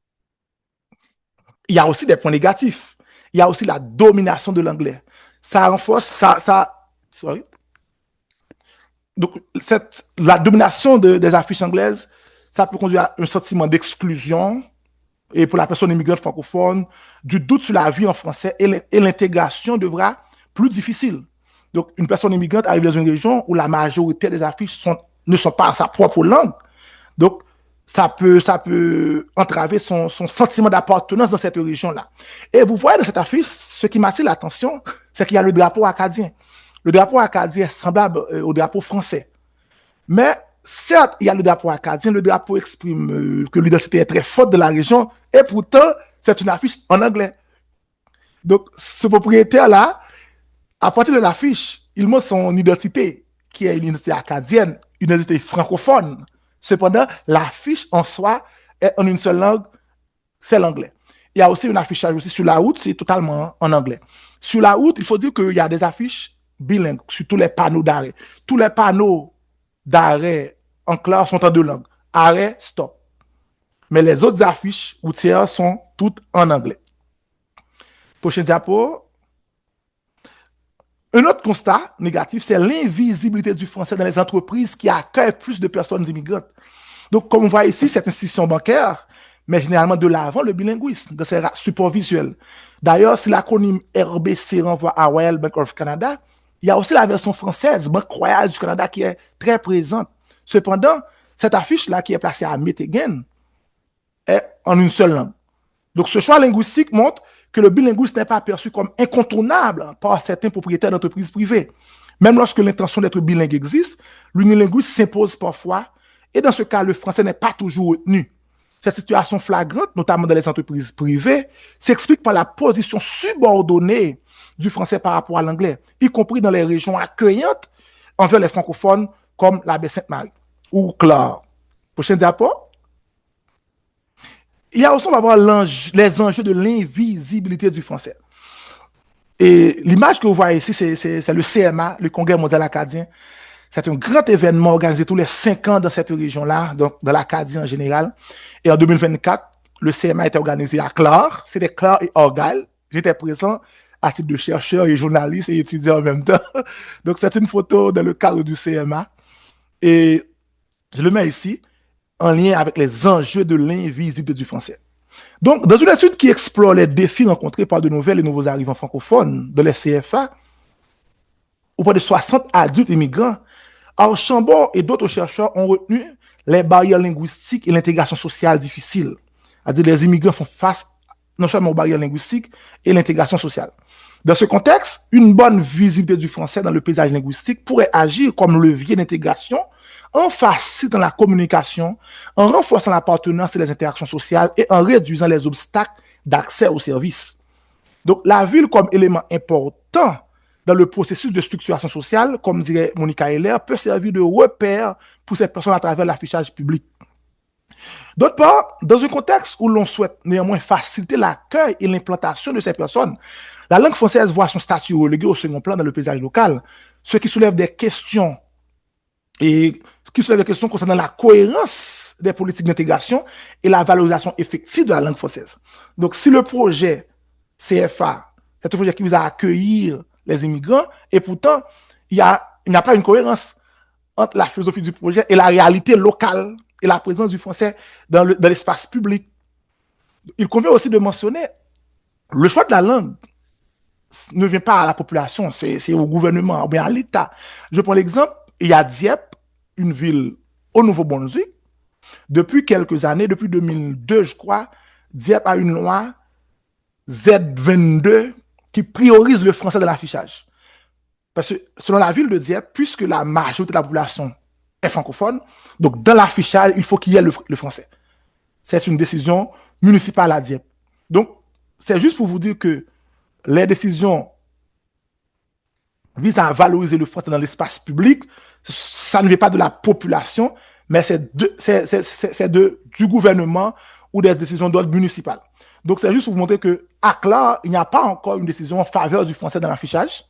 Il y a aussi des points négatifs. Il y a aussi la domination de l'anglais. Ça renforce, sorry. Donc, la domination des affiches anglaises, ça peut conduire à un sentiment d'exclusion et pour la personne immigrante francophone, du doute sur la vie en français et l'intégration devra plus difficile. Donc, une personne immigrante arrive dans une région où la majorité des affiches ne sont pas en sa propre langue. Donc, ça peut entraver son sentiment d'appartenance dans cette région-là. Et vous voyez dans cette affiche, ce qui m'attire l'attention, c'est qu'il y a le drapeau acadien. Le drapeau acadien est semblable au drapeau français. Mais certes, il y a le drapeau acadien, le drapeau exprime que l'identité est très forte de la région, et pourtant, c'est une affiche en anglais. Donc, ce propriétaire-là, à partir de l'affiche, il montre son identité, qui est une identité acadienne, une identité francophone. Cependant, l'affiche en soi est en une seule langue, c'est l'anglais. Il y a aussi un affichage aussi sur la route, c'est totalement en anglais. Sur la route, il faut dire qu'il y a des affiches bilingues sur tous les panneaux d'arrêt. Tous les panneaux d'arrêt en clair sont en deux langues. Arrêt, stop. Mais les autres affiches routières sont toutes en anglais. Prochain diapo. Un autre constat négatif, c'est l'invisibilité du français dans les entreprises qui accueillent plus de personnes immigrantes. Donc, comme on voit ici, cette institution bancaire met généralement de l'avant le bilinguisme dans ses supports visuels. D'ailleurs, si l'acronyme RBC renvoie à Royal Bank of Canada, il y a aussi la version française, Banque Royale du Canada, qui est très présente. Cependant, cette affiche-là, qui est placée à Meteghan, est en une seule langue. Donc, ce choix linguistique montre que le bilinguisme n'est pas perçu comme incontournable par certains propriétaires d'entreprises privées. Même lorsque l'intention d'être bilingue existe, l'unilinguisme s'impose parfois, et dans ce cas, le français n'est pas toujours retenu. Cette situation flagrante, notamment dans les entreprises privées, s'explique par la position subordonnée du français par rapport à l'anglais, y compris dans les régions accueillantes envers les francophones comme la Baie-Sainte-Marie ou Clore. Prochain diapo. Il y a aussi, on va voir les enjeux de l'invisibilité du français. Et l'image que vous voyez ici, c'est le CMA, le Congrès mondial acadien. C'est un grand événement organisé tous les 5 ans dans cette région-là, donc dans l'Acadie en général. Et en 2024, le CMA était organisé à Clore. C'était Clore et Argyle. J'étais présent à titre de chercheur et journaliste et étudiant en même temps. Donc, c'est une photo dans le cadre du CMA. Et je le mets ici en lien avec les enjeux de l'invisibilité du français. Donc, dans une étude qui explore les défis rencontrés par de nouvelles et nouveaux arrivants francophones de les CFA, auprès de 60 adultes immigrants, Archambault et d'autres chercheurs ont retenu les barrières linguistiques et l'intégration sociale difficile. C'est-à-dire les immigrants font face non seulement aux barrières linguistiques et l'intégration sociale. Dans ce contexte, une bonne visibilité du français dans le paysage linguistique pourrait agir comme levier d'intégration en facilitant la communication, en renforçant l'appartenance et les interactions sociales et en réduisant les obstacles d'accès aux services. Donc, la ville comme élément important dans le processus de structuration sociale, comme dirait Monica Heller, peut servir de repère pour ces personnes à travers l'affichage public. D'autre part, dans un contexte où l'on souhaite néanmoins faciliter l'accueil et l'implantation de ces personnes, la langue française voit son statut relégué au second plan dans le paysage local, ce qui soulève des questions concernant la cohérence des politiques d'intégration et la valorisation effective de la langue française. Donc, si le projet CFA, c'est un projet qui vise à accueillir les immigrants, et pourtant, il n'y a pas une cohérence entre la philosophie du projet et la réalité locale et la présence du français dans l'espace public. Il convient aussi de mentionner le choix de la langue ne vient pas à la population, c'est au gouvernement, ou bien à l'État. Je prends l'exemple, il y a Dieppe, une ville au Nouveau-Brunswick. Depuis quelques années, depuis 2002, je crois, Dieppe a une loi Z22 qui priorise le français dans l'affichage. Parce que selon la ville de Dieppe, puisque la majorité de la population est francophone, donc dans l'affichage, il faut qu'il y ait le français. C'est une décision municipale à Dieppe. Donc, c'est juste pour vous dire que les décisions visent à valoriser le français dans l'espace public. Ça ne vient pas de la population, mais du gouvernement ou des décisions d'ordre municipal. Donc, c'est juste pour vous montrer que à Clar, il n'y a pas encore une décision en faveur du français dans l'affichage.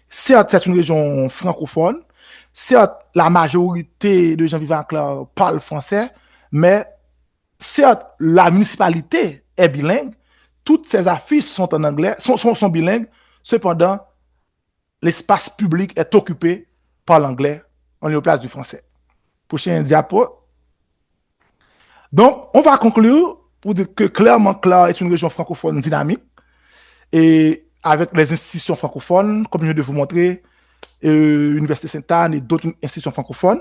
Certes, c'est une région francophone. Certes, la majorité de gens vivant à Clar parlent français, mais certes, la municipalité est bilingue. Toutes ces affiches sont en anglais, sont bilingues. Cependant, l'espace public est occupé par l'anglais en lieu place du français. Prochain diapo. Donc, on va conclure pour dire que clairement, Clar est une région francophone dynamique et avec les institutions francophones, comme je viens de vous montrer, Université Sainte-Anne et d'autres institutions francophones.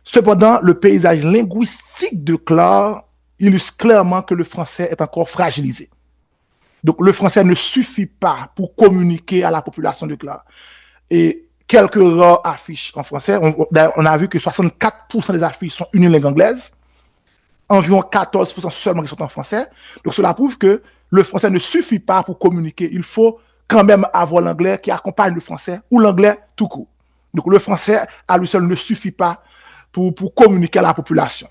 Cependant, le paysage linguistique de Clar illustre clairement que le français est encore fragilisé. Donc, le français ne suffit pas pour communiquer à la population de Clar. Et quelques rares affiches en français, on a vu que 64% des affiches sont unilingues anglaises, environ 14% seulement qui sont en français. Donc, cela prouve que le français ne suffit pas pour communiquer. Il faut quand même avoir l'anglais qui accompagne le français ou l'anglais tout court. Donc, le français à lui seul ne suffit pas pour communiquer à la population.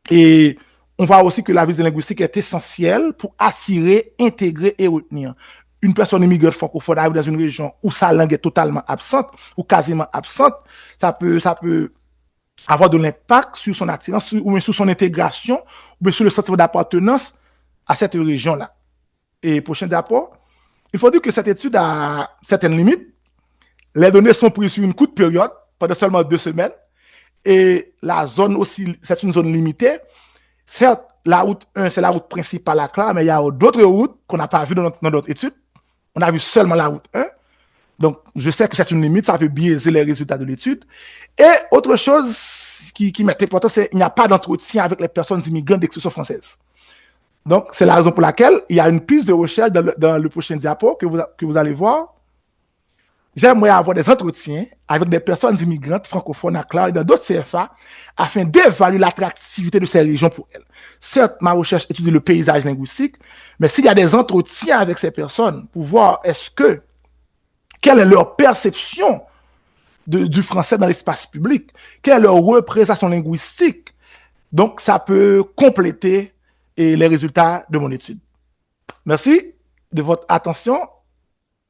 Et on voit aussi que la visite linguistique est essentielle pour attirer, intégrer et retenir. Une personne immigrante francophone arrive dans une région où sa langue est totalement absente ou quasiment absente, ça peut avoir de l'impact sur son attirance ou bien sur son intégration ou bien sur le sentiment d'appartenance à cette région-là. Et prochain rapport, il faut dire que cette étude a certaines limites. Les données sont prises sur une courte période, pendant seulement 2 semaines, et la zone aussi, c'est une zone limitée. Certes, la route 1, c'est la route principale à Clar, mais il y a d'autres routes qu'on n'a pas vues dans notre étude. On a vu seulement la route 1. Donc, je sais que c'est une limite, ça peut biaiser les résultats de l'étude. Et autre chose qui m'est important, c'est qu'il n'y a pas d'entretien avec les personnes immigrantes d'expression française. Donc, c'est la raison pour laquelle il y a une piste de recherche dans le prochain diapo que vous allez voir. J'aimerais avoir des entretiens avec des personnes immigrantes francophones à Clar et dans d'autres CFA afin d'évaluer l'attractivité de ces régions pour elles. Certes, ma recherche étudie le paysage linguistique, mais s'il y a des entretiens avec ces personnes pour voir quelle est leur perception du français dans l'espace public, quelle est leur représentation linguistique, donc ça peut compléter les résultats de mon étude. Merci de votre attention.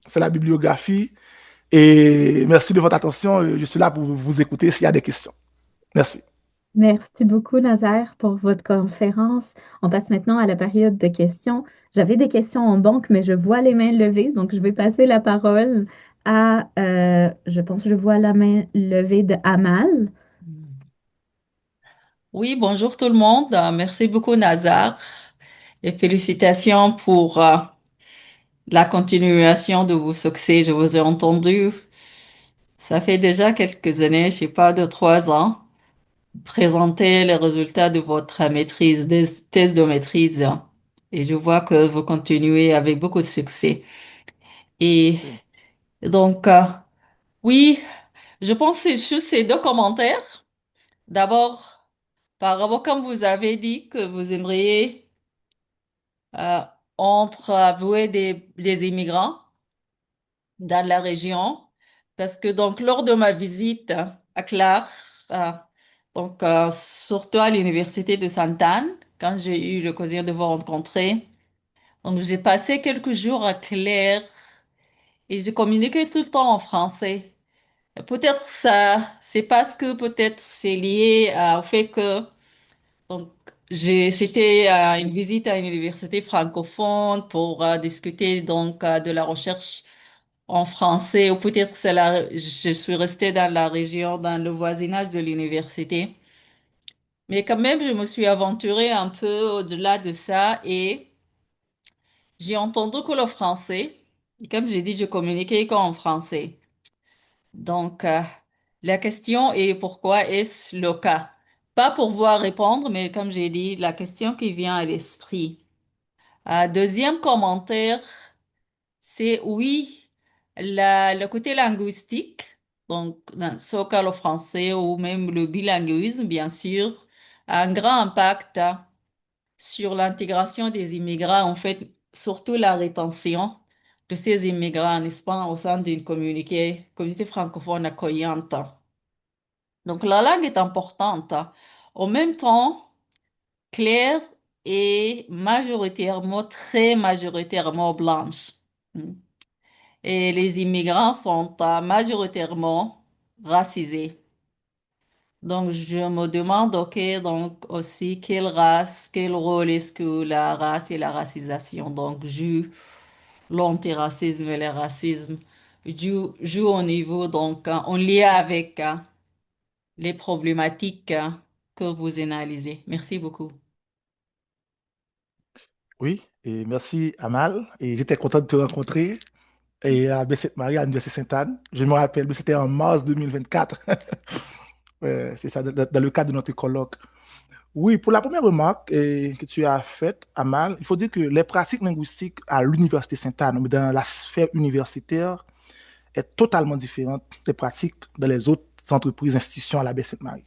C'est la bibliographie. Et merci de votre attention. Je suis là pour vous écouter s'il y a des questions. Merci. Merci beaucoup, Nazaire, pour votre conférence. On passe maintenant à la période de questions. J'avais des questions en banque, mais je vois les mains levées, donc je vais passer la parole à, je pense que je vois la main levée de Amal. Oui, bonjour tout le monde. Merci beaucoup, Nazar. Et félicitations pour la continuation de vos succès. Je vous ai entendu. Ça fait déjà quelques années, je sais pas, 2, 3 ans, présenter les résultats de votre maîtrise, des thèses de maîtrise. Et je vois que vous continuez avec beaucoup de succès. Et donc, oui, je pense que c'est juste ces 2 commentaires. D'abord, par rapport, comme vous avez dit que vous aimeriez euh, entreavouer des immigrants dans la région, parce que donc lors de ma visite à Clar, euh, donc surtout à l'université de Sainte-Anne, quand j'ai eu l'occasion de vous rencontrer, donc j'ai passé quelques jours à Claire et j'ai communiqué tout le temps en français. Peut-être ça, c'est parce que peut-être c'est lié au fait que donc c'était une visite à une université francophone pour discuter donc de la recherche en français, ou peut-être je suis restée dans la région, dans le voisinage de l'université. Mais quand même, je me suis aventurée un peu au-delà de ça et j'ai entendu que le français, et comme j'ai dit, je communiquais qu'en français. Donc, la question est pourquoi est-ce le cas? Pas pour pouvoir répondre, mais comme j'ai dit, la question qui vient à l'esprit. Deuxième commentaire, c'est oui. Le côté linguistique, donc soit le français ou même le bilinguisme, bien sûr, a un grand impact sur l'intégration des immigrants, en fait, surtout la rétention de ces immigrants, n'est-ce pas, au sein d'une communauté francophone accueillante. Donc, la langue est importante. En même temps, Claire est majoritairement, très majoritairement blanche. Mm. Et les immigrants sont majoritairement racisés. Donc, je me demande, OK, donc aussi, quelle race, quel rôle est-ce que la race et la racisation, donc, l'antiracisme et le racisme, jouent au niveau, donc, en lien avec les problématiques que vous analysez. Merci beaucoup. Oui, et merci Amal. Et j'étais content de te rencontrer et à Sainte-Marie, à l'Université Sainte-Anne. Je me rappelle, c'était en mars 2024. C'est ça, dans le cadre de notre colloque. Oui, pour la première remarque que tu as faite, Amal, il faut dire que les pratiques linguistiques à l'Université Sainte-Anne, mais dans la sphère universitaire, est totalement différente des pratiques dans les autres entreprises, institutions à la baie Sainte-Marie.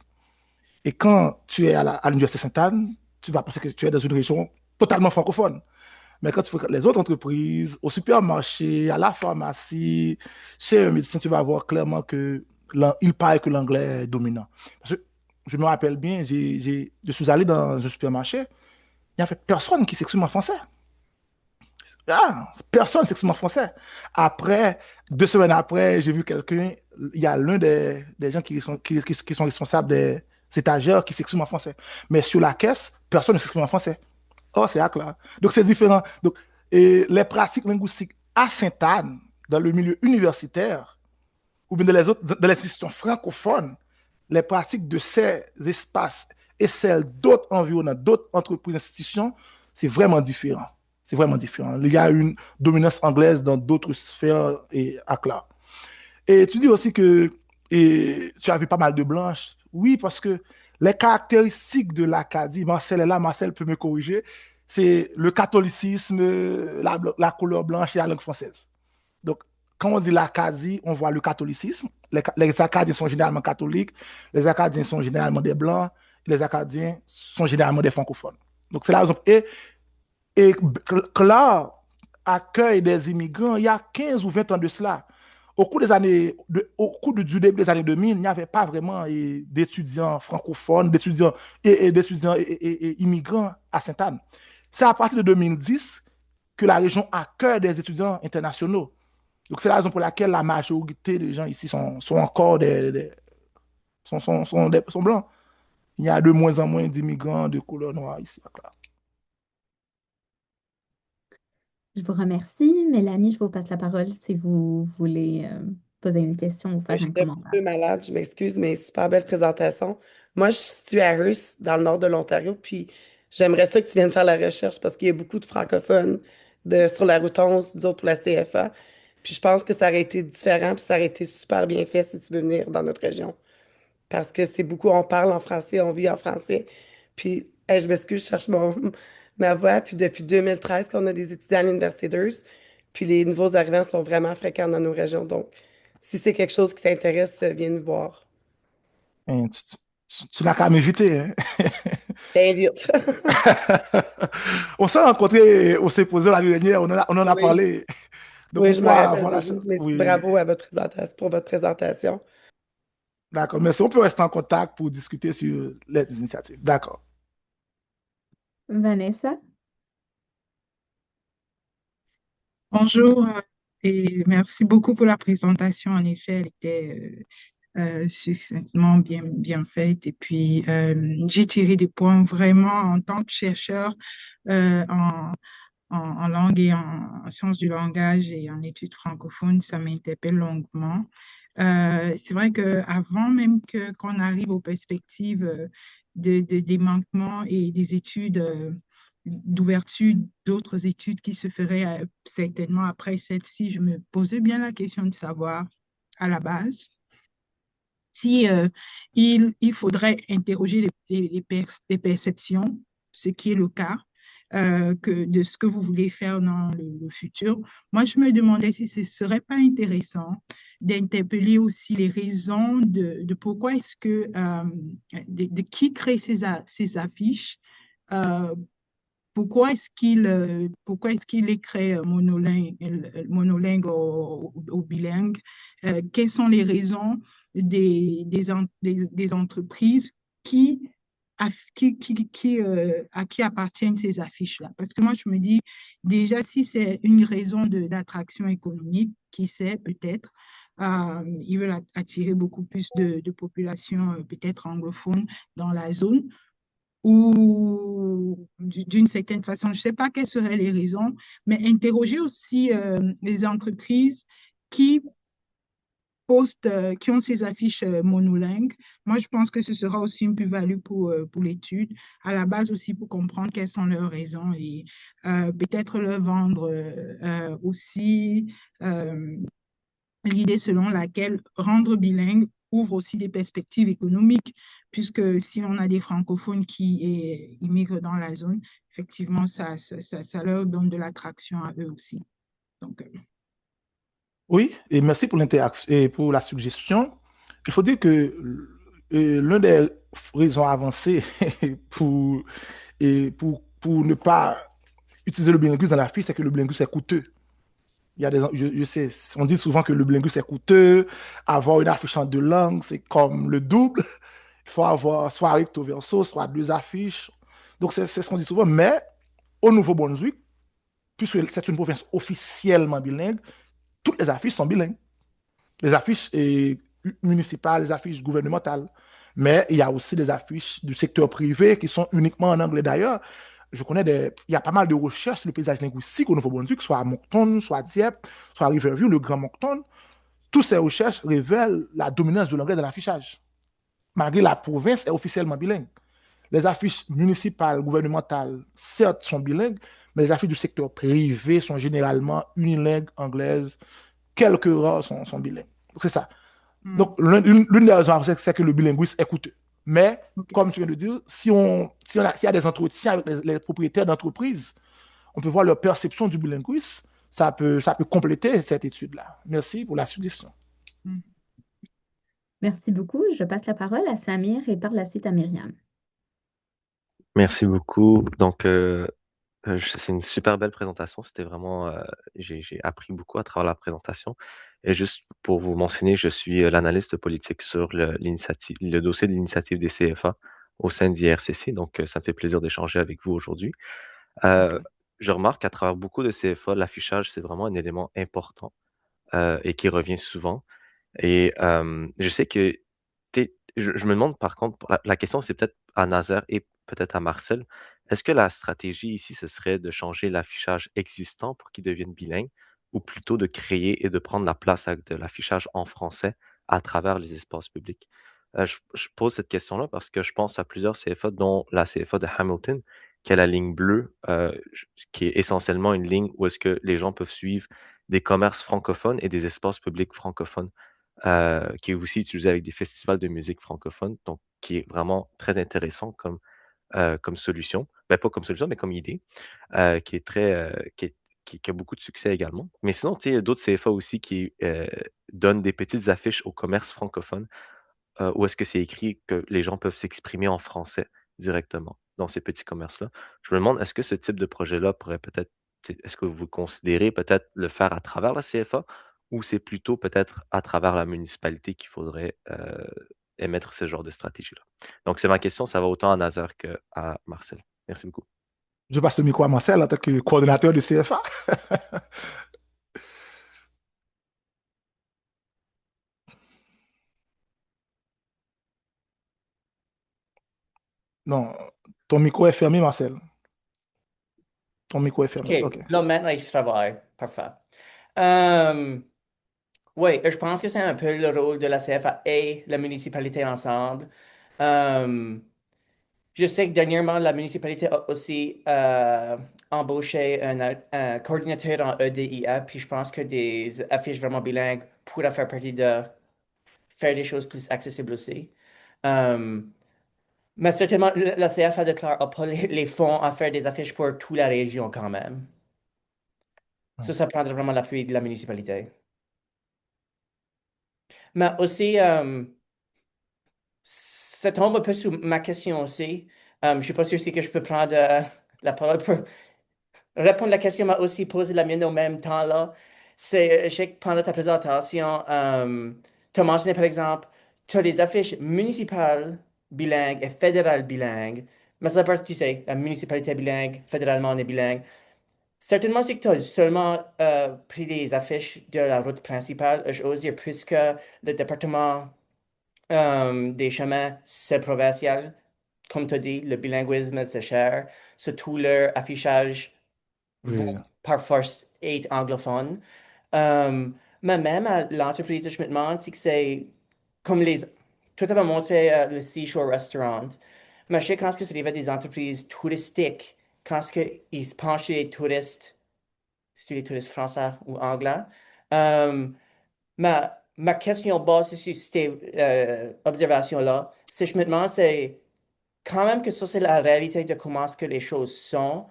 Et quand tu es à l'Université Sainte-Anne, tu vas penser que tu es dans une région totalement francophone. Mais quand tu fréquentes les autres entreprises, au supermarché, à la pharmacie, chez un médecin, tu vas voir clairement que il paraît que l'anglais est dominant. Parce que je me rappelle bien, je suis allé dans un supermarché, il n'y avait personne qui s'exprime en français. Ah, personne ne s'exprime en français. Après, 2 semaines après, j'ai vu quelqu'un, il y a l'un des gens qui sont responsables des étagères qui s'expriment en français. Mais sur la caisse, personne ne s'exprime en français. Oh, c'est clair. Donc, c'est différent. Donc, et les pratiques linguistiques à Sainte-Anne, dans le milieu universitaire, ou bien dans les institutions francophones, les pratiques de ces espaces et celles d'autres environnements, d'autres entreprises, institutions, c'est vraiment différent. C'est vraiment différent. Il y a une dominance anglaise dans d'autres sphères et à cela. Et tu dis aussi que tu as vu pas mal de blanches. Oui, parce que les caractéristiques de l'Acadie, Marcel est là, Marcel peut me corriger, c'est le catholicisme, la couleur blanche et la langue française. Donc, quand on dit l'Acadie, on voit le catholicisme. Les Acadiens sont généralement catholiques, les Acadiens sont généralement des blancs, les Acadiens sont généralement des francophones. Donc, c'est la raison. Et là, accueil des immigrants, il y a 15 ou 20 ans de cela. Au cours du début des années 2000, il n'y avait pas vraiment d'étudiants francophones, d'étudiants et immigrants à Sainte-Anne. C'est à partir de 2010 que la région accueille des étudiants internationaux. Donc, c'est la raison pour laquelle la majorité des gens ici sont encore sont blancs. Il y a de moins en moins d'immigrants de couleur noire ici. Je vous remercie. Mélanie, je vous passe la parole si vous voulez poser une question ou Ouais, faire un j'étais un petit commentaire. peu malade, je m'excuse, mais super belle présentation. Moi, je suis à Hearst, dans le nord de l'Ontario, puis j'aimerais ça que tu viennes faire la recherche parce qu'il y a beaucoup de francophones sur la route 11, d'autres pour la CFA. Puis je pense que ça aurait été différent, puis ça aurait été super bien fait si tu veux venir dans notre région. Parce que c'est beaucoup, on parle en français, on vit en français. Puis, hey, je m'excuse, je cherche ma voix. Puis depuis 2013 qu'on a des étudiants à l'Université d'Hearst, puis les nouveaux arrivants sont vraiment fréquents dans nos régions. Donc, si c'est quelque chose qui t'intéresse, viens nous voir. Hein, tu n'as qu'à m'inviter. Hein. T'invite. On s'est rencontrés au symposium l'année dernière, on en a Oui, parlé. Donc, oui, on je me pourra rappelle avoir de la vous. chance. Merci, Oui, bravo à votre présentation, pour votre présentation. d'accord. Mais si on peut rester en contact pour discuter sur les initiatives. D'accord. Vanessa? Bonjour et merci beaucoup pour la présentation. En effet, elle était succinctement bien faite. Et puis, j'ai tiré des points vraiment en tant que chercheur en langue et en sciences du langage et en études francophones, ça m'interpelle longuement. C'est vrai qu'avant même qu'on arrive aux perspectives des manquements et des études d'ouverture d'autres études qui se feraient certainement après celle-ci, je me posais bien la question de savoir à la base si il faudrait interroger les perceptions, ce qui est le cas, de ce que vous voulez faire dans le futur. Moi, je me demandais si ce serait pas intéressant d'interpeller aussi les raisons de pourquoi est-ce que, de qui crée ces affiches, euh, pourquoi est-ce qu'il les crée monolingue ou bilingue, quelles sont les raisons des entreprises qui, à qui appartiennent ces affiches-là. Parce que moi, je me dis, déjà, si c'est une raison d'attraction économique, qui sait, peut-être, ils veulent attirer beaucoup plus de population, peut-être anglophone, dans la zone ou d'une certaine façon, je ne sais pas quelles seraient les raisons, mais interroger aussi les entreprises qui qui ont ces affiches monolingues. Moi, je pense que ce sera aussi une plus-value pour l'étude, à la base aussi pour comprendre quelles sont leurs raisons et peut-être leur vendre aussi l'idée selon laquelle rendre bilingue ouvre aussi des perspectives économiques, puisque si on a des francophones qui immigrent dans la zone, effectivement, ça leur donne de l'attraction à eux aussi. Donc, Oui, et merci pour l'interaction et pour la suggestion. Il faut dire que l'une des raisons avancées pour, pour ne pas utiliser le bilinguisme dans la fiche, c'est que le bilinguisme est coûteux. Il y a je sais, on dit souvent que le bilinguisme est coûteux. Avoir une affiche en deux langues, c'est comme le double. Il faut avoir soit recto verso, soit deux affiches. Donc, c'est ce qu'on dit souvent. Mais au Nouveau-Brunswick, puisque c'est une province officiellement bilingue, toutes les affiches sont bilingues. Les affiches municipales, les affiches gouvernementales. Mais il y a aussi des affiches du secteur privé qui sont uniquement en anglais d'ailleurs. Il y a pas mal de recherches sur le paysage linguistique au Nouveau-Brunswick, soit à Moncton, soit à Dieppe, soit à Riverview, le Grand Moncton. Toutes ces recherches révèlent la dominance de l'anglais dans l'affichage, malgré la province est officiellement bilingue. Les affiches municipales, gouvernementales, certes, sont bilingues, mais les affiches du secteur privé sont généralement unilingues anglaises. Quelques rares sont bilingues. C'est ça. hmm, Donc, l'une des raisons, c'est que le bilinguisme est coûteux. Mais, ok. comme tu viens de dire, s'il y a des entretiens avec les propriétaires d'entreprises, on peut voir leur perception du bilinguisme. Ça peut compléter cette étude-là. Merci pour la suggestion. Hmm. Merci beaucoup. Je passe la parole à Samir et par la suite à Myriam. Merci beaucoup. Donc, c'est une super belle présentation. C'était vraiment, j'ai appris beaucoup à travers la présentation. Et juste pour vous mentionner, je suis l'analyste politique sur le dossier de l'initiative des CFA au sein d'IRCC. Donc, ça me fait plaisir d'échanger avec vous aujourd'hui. Euh, OK. je remarque qu'à travers beaucoup de CFA, l'affichage, c'est vraiment un élément important et qui revient souvent. Et je sais que je me demande par contre, la question c'est peut-être à Nazer et peut-être à Marcel, est-ce que la stratégie ici, ce serait de changer l'affichage existant pour qu'il devienne bilingue ou plutôt de créer et de prendre la place de l'affichage en français à travers les espaces publics? Je pose cette question-là parce que je pense à plusieurs CFA, dont la CFA de Hamilton, qui a la ligne bleue, qui est essentiellement une ligne où est-ce que les gens peuvent suivre des commerces francophones et des espaces publics francophones, qui est aussi utilisé avec des festivals de musique francophone, donc qui est vraiment très intéressant comme solution. Ben, pas comme solution, mais comme idée, qui est très, qui a beaucoup de succès également. Mais sinon, tu sais, il y a d'autres CFA aussi qui donnent des petites affiches au commerce francophone, où est-ce que c'est écrit que les gens peuvent s'exprimer en français directement dans ces petits commerces-là. Je me demande, est-ce que ce type de projet-là pourrait peut-être, est-ce que vous considérez peut-être le faire à travers la CFA ou c'est plutôt peut-être à travers la municipalité qu'il faudrait émettre ce genre de stratégie-là? Donc, c'est ma question, ça va autant à Nazer qu'à Marcel. Merci beaucoup. Je passe le micro à Marcel en tant que coordonnateur du CFA. Non, ton micro est fermé, Marcel. Ton micro est fermé. OK, OK. là maintenant, il travaille. Parfait. Euh, oui, je pense que c'est un peu le rôle de la CFA et la municipalité ensemble. Euh, je sais que dernièrement, la municipalité a aussi embauché un coordinateur en EDIA, puis je pense que des affiches vraiment bilingues pourraient faire partie de faire des choses plus accessibles aussi. Euh, Mais certainement, la CFA déclare pas les fonds à faire des affiches pour toute la région quand même. Ça prendra vraiment l'appui de la municipalité. Mais aussi, ça tombe un peu sous ma question aussi. Je ne suis pas sûr si que je peux prendre la parole pour répondre à la question, mais aussi poser la mienne au même temps là. Je sais que pendant ta présentation, tu as mentionné par exemple, tu as les affiches municipales bilingues et fédérales bilingues. Mais ça, tu sais, la municipalité bilingue, fédéralement on est bilingue. Certainement, c'est que tu as seulement pris les affiches de la route principale, j'ose dire, puisque le département des chemins, c'est provincial. Comme tu as dit, le bilinguisme, c'est cher. Tout leur affichage vont Oui, par force être anglophone. Euh, mais même à l'entreprise, je me demande si que c'est comme les... Tout à l'heure montré le Seashore Restaurant. Mais je sais quand que c'est des entreprises touristiques, quand ils se penchent sur les touristes, sur les touristes français ou anglais. Euh, ma question base sur cette observation-là, c'est je me demande, c'est quand même que ça, c'est la réalité de comment est-ce que les choses sont.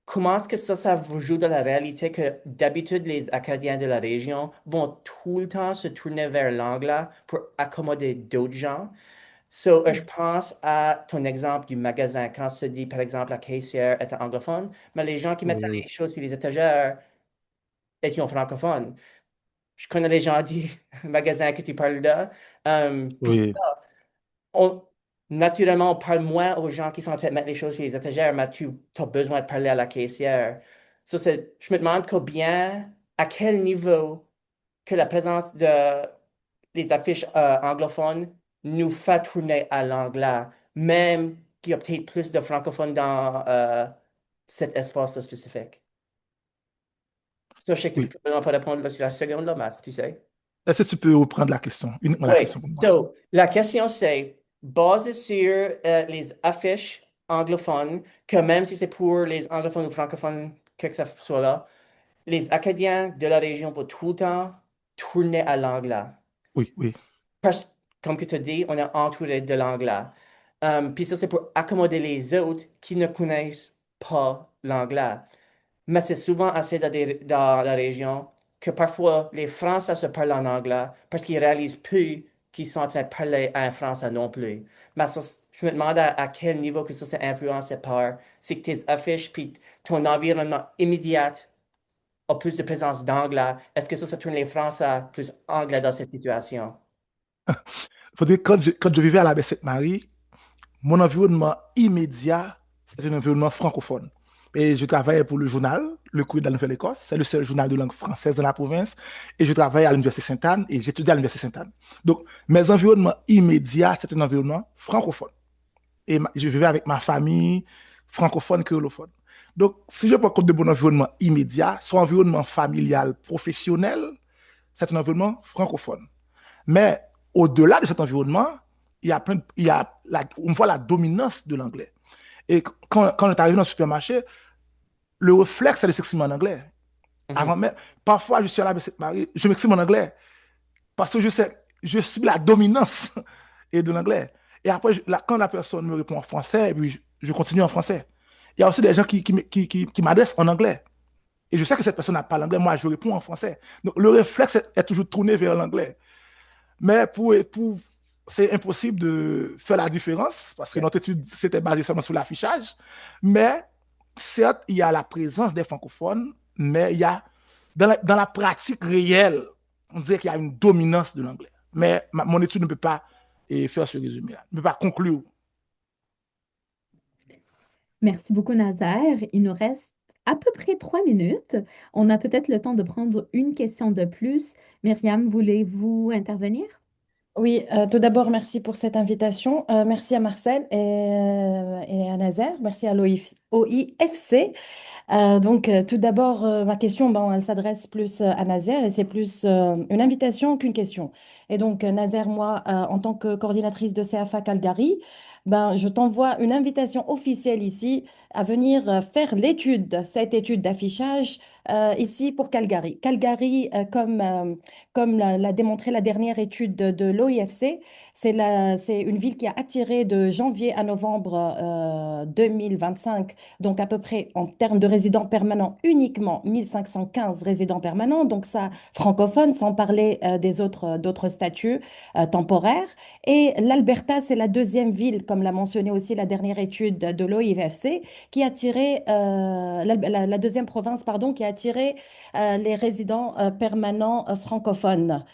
Comment est-ce que ça vous joue dans la réalité que d'habitude, les Acadiens de la région vont tout le temps se tourner vers l'anglais pour accommoder d'autres gens? Je pense à ton exemple du magasin. Quand se dit, par exemple, la caissière est anglophone, mais les gens qui mettent oui, oui, les choses sur les étagères étaient francophones. Je connais les gens du magasin que tu parles de. Puis oui. on, naturellement, on parle moins aux gens qui sont en train de mettre les choses sur les étagères, mais tu as besoin de parler à la caissière. Je me demande combien, à quel niveau que la présence de les affiches anglophones nous fait tourner à l'anglais, même qu'il y a peut-être plus de francophones dans cet espace spécifique. Je sais que tu Oui. peux vraiment pas répondre là, sur la seconde, là, mais tu sais. Est-ce que tu peux reprendre la question, uniquement la Oui. question pour moi? La question c'est, basé sur les affiches anglophones, que même si c'est pour les anglophones ou francophones, que ce soit là, les Acadiens de la région vont tout le temps tourner à l'anglais. Oui, oui, Parce que, comme que tu as dit, on est entouré de l'anglais. Puis ça, c'est pour accommoder les autres qui ne connaissent pas l'anglais. Mais c'est souvent assez dans la région que parfois les Français se parlent en anglais parce qu'ils réalisent plus qu'ils sont en train de parler en français non plus. Mais ça, je me demande à quel niveau que ça s'est influencé par c'est que tes affiches puis ton environnement immédiat a plus de présence d'anglais. Est-ce que ça tourne les Français plus anglais dans cette situation? faut dire, quand je vivais à la Baie-Sainte-Marie, mon environnement immédiat, c'était un environnement francophone. Et je travaillais pour le journal, le Courrier de la Nouvelle-Écosse. C'est le seul journal de langue française dans la province. Et je travaillais à l'Université Sainte-Anne et j'étudiais à l'Université Sainte-Anne. Donc, mes environnements immédiats, c'est un environnement francophone. Et je vivais avec ma famille francophone, créolophone. Donc, si je prends compte de mon environnement immédiat, son environnement familial, professionnel, c'est un environnement francophone. Mais au-delà de cet environnement, on voit la dominance de l'anglais. Et quand on est arrivé dans le supermarché, le réflexe, c'est de s'exprimer en anglais. Mhm. Avant même, parfois, je suis à la Marie, je m'exprime en anglais parce que je sais, je suis la dominance et de l'anglais. Et après, quand la personne me répond en français, et puis je continue en français. Il y a aussi des gens qui m'adressent en anglais. Et je sais que cette personne n'a pas l'anglais, moi, je réponds en français. Donc, le réflexe est toujours tourné vers l'anglais. Mais c'est impossible de faire la différence parce que Yeah. notre étude s'était basée seulement sur l'affichage. Mais certes, il y a la présence des francophones, mais il y a, dans la pratique réelle, on dirait qu'il y a une dominance de l'anglais. Mais mon étude ne peut pas faire ce résumé-là, ne peut pas conclure. Merci beaucoup, Nazaire. Il nous reste à peu près 3 minutes. On a peut-être le temps de prendre une question de plus. Myriam, voulez-vous intervenir? Oui, tout d'abord, merci pour cette invitation. Merci à Marcel et à Nazaire. Merci à l'OIFC. Tout d'abord, ma question, bon, elle s'adresse plus à Nazer et c'est plus une invitation qu'une question. Et donc, Nazer, moi, en tant que coordinatrice de CFA Calgary, ben, je t'envoie une invitation officielle ici à venir faire cette étude d'affichage ici pour Calgary. Calgary, comme l'a démontré la dernière étude de l'OIFC, c'est une ville qui a attiré de janvier à novembre 2025, donc à peu près en termes de résidents permanents, uniquement 1515 résidents permanents, donc ça francophone, sans parler d'autres statuts temporaires. Et l'Alberta, c'est la deuxième ville, comme l'a mentionné aussi la dernière étude de l'OIFC, qui a attiré, la deuxième province, pardon, qui a attiré les résidents permanents francophones,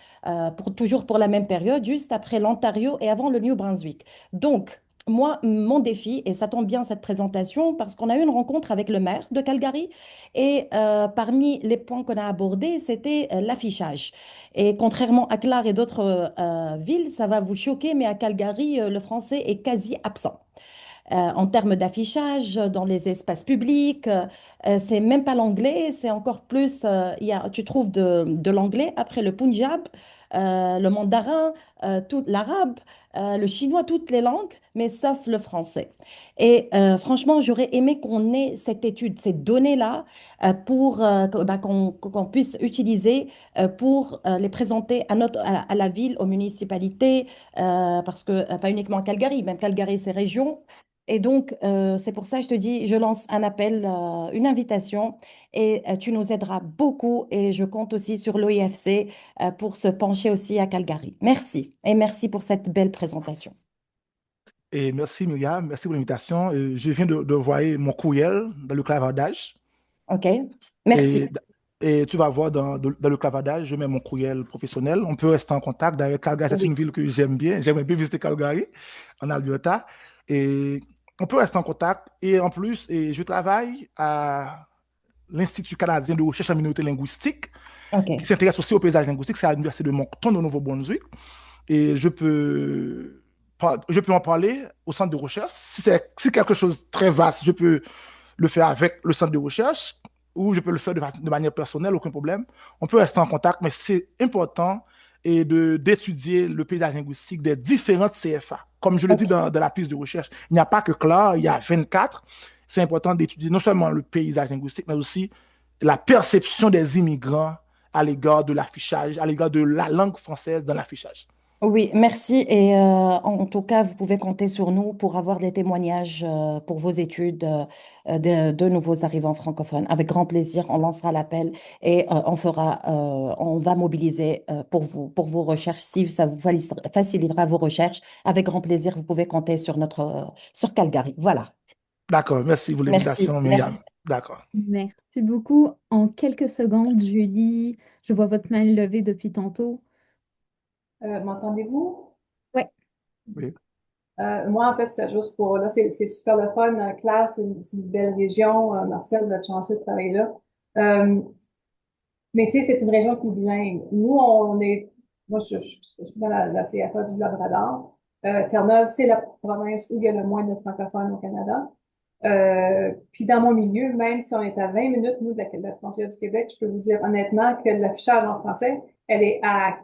toujours pour la même période, juste après l'Ontario et avant le New Brunswick. Donc, moi, mon défi, et ça tombe bien cette présentation, parce qu'on a eu une rencontre avec le maire de Calgary, et parmi les points qu'on a abordés, c'était l'affichage. Et contrairement à Clare et d'autres villes, ça va vous choquer, mais à Calgary, le français est quasi absent. En termes d'affichage dans les espaces publics. C'est même pas l'anglais, c'est encore plus, tu trouves de l'anglais après le punjab, le mandarin, tout l'arabe, le chinois, toutes les langues, mais sauf le français. Et franchement, j'aurais aimé qu'on ait cette étude, ces données-là, pour qu'on puisse utiliser pour les présenter à la ville, aux municipalités, parce que pas uniquement à Calgary, même Calgary, c'est région. Et donc, c'est pour ça que je te dis, je lance un appel, une invitation, et tu nous aideras beaucoup. Et je compte aussi sur l'OIFC pour se pencher aussi à Calgary. Merci. Et merci pour cette belle présentation. Et merci Myriam, merci pour l'invitation. Je viens de envoyer mon courriel dans le clavardage. OK? Merci. Et, et tu vas voir dans le clavardage, je mets mon courriel professionnel. On peut rester en contact. D'ailleurs, Calgary, c'est Oui. une ville que j'aime bien. J'aimerais bien visiter Calgary, en Alberta. Et on peut rester en contact. Et en plus, je travaille à l'Institut canadien de recherche en minorité linguistique, qui OK. s'intéresse aussi au paysage linguistique. C'est à l'Université de Moncton, au Nouveau-Brunswick. Et je peux en parler au centre de recherche. Si quelque chose de très vaste, je peux le faire avec le centre de recherche ou je peux le faire de manière personnelle, aucun problème. On peut rester en contact, mais c'est important d'étudier le paysage linguistique des différentes CFA. Comme je le dis OK. dans la piste de recherche, il n'y a pas que Clare, il y a 24. C'est important d'étudier non seulement le paysage linguistique, mais aussi la perception des immigrants à l'égard de l'affichage, à l'égard de la langue française dans l'affichage. Oui, merci. Et en tout cas, vous pouvez compter sur nous pour avoir des témoignages pour vos études de nouveaux arrivants francophones. Avec grand plaisir, on lancera l'appel et on va mobiliser pour vos recherches. Si ça vous facilitera vos recherches, avec grand plaisir, vous pouvez compter sur Calgary. Voilà. D'accord, merci pour Merci. l'invitation, Myriam. Merci. D'accord. Merci beaucoup. En quelques secondes, Julie, je vois votre main levée depuis tantôt. M'entendez-vous? Oui. Oui. Moi, en fait, c'était juste pour, là, c'est super le fun. Claire, c'est une belle région. Marcel, vous êtes chanceux de travailler là. Euh, mais tu sais, c'est une région qui est bilingue. Nous, moi, je suis dans la TFA du Labrador. Terre-Neuve, c'est la province où il y a le moins de francophones au Canada. Puis dans mon milieu, même si on est à 20 minutes, nous, de la frontière du Québec, je peux vous dire honnêtement que l'affichage en français, elle est à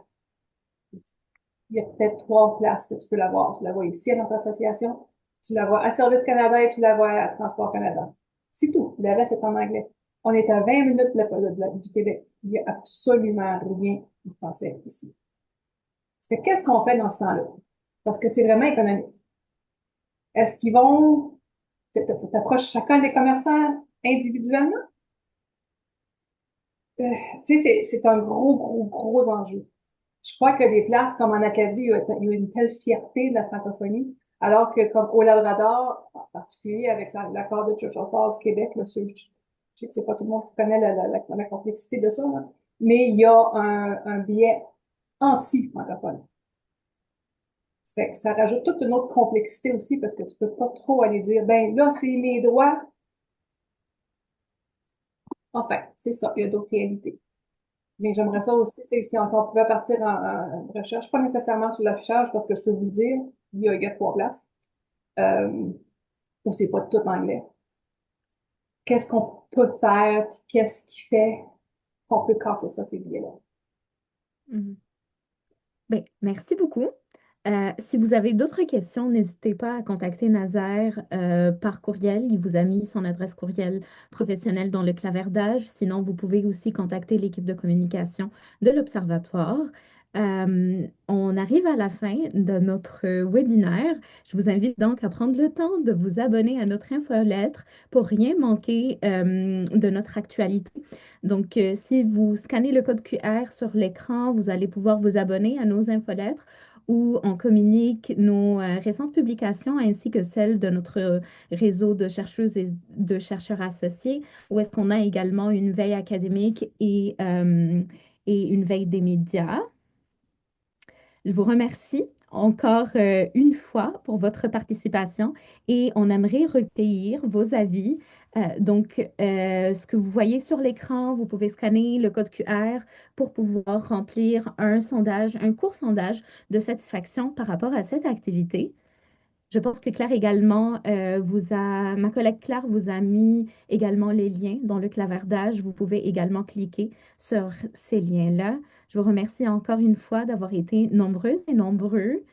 il y a peut-être trois places que tu peux l'avoir. Tu la vois ici à notre association, tu la vois à Service Canada et tu la vois à Transport Canada. C'est tout. Le reste est en anglais. On est à 20 minutes du Québec. Il n'y a absolument rien en français ici. Qu'est-ce qu'on fait dans ce temps-là? Parce que c'est vraiment économique. Est-ce qu'ils vont, t'approches chacun des commerçants individuellement? Tu sais, c'est un gros enjeu. Je crois que des places comme en Acadie, il y a une telle fierté de la francophonie, alors que comme au Labrador, en particulier avec l'accord de Churchill Falls, Québec, là, je sais que c'est pas tout le monde qui connaît la complexité de ça, là, mais il y a un biais anti-francophone. Ça fait que ça rajoute toute une autre complexité aussi parce que tu peux pas trop aller dire, ben là, c'est mes droits. Enfin, c'est ça, il y a d'autres réalités. Mais j'aimerais ça aussi, tu sais, si on pouvait partir en recherche, pas nécessairement sur l'affichage, parce que je peux vous le dire, il y a trois places, où c'est pas tout anglais. qu'est-ce qu'on peut faire, puis qu'est-ce qui fait qu'on peut casser ça, ces biais-là. Mhm. Ben, merci beaucoup. Si vous avez d'autres questions, n'hésitez pas à contacter Nazaire par courriel. Il vous a mis son adresse courriel professionnelle dans le clavardage. Sinon, vous pouvez aussi contacter l'équipe de communication de l'Observatoire. On arrive à la fin de notre webinaire. Je vous invite donc à prendre le temps de vous abonner à notre infolettre pour rien manquer de notre actualité. Donc, si vous scannez le code QR sur l'écran, vous allez pouvoir vous abonner à nos infolettres où on communique nos récentes publications ainsi que celles de notre réseau de chercheuses et de chercheurs associés, où est-ce qu'on a également une veille académique et une veille des médias. Je vous remercie encore une fois pour votre participation et on aimerait recueillir vos avis. Ce que vous voyez sur l'écran, vous pouvez scanner le code QR pour pouvoir remplir un sondage, un court sondage de satisfaction par rapport à cette activité. Je pense que Claire également ma collègue Claire vous a mis également les liens dans le clavardage. Vous pouvez également cliquer sur ces liens-là. Je vous remercie encore une fois d'avoir été nombreuses et nombreux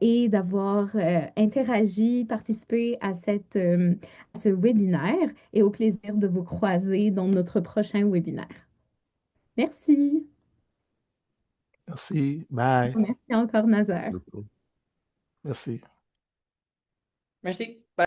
et d'avoir interagi, participé à ce webinaire et au plaisir de vous croiser dans notre prochain webinaire. Merci. Merci. Bye. Merci encore, Nazaire. Beaucoup. Merci. Merci. Bye.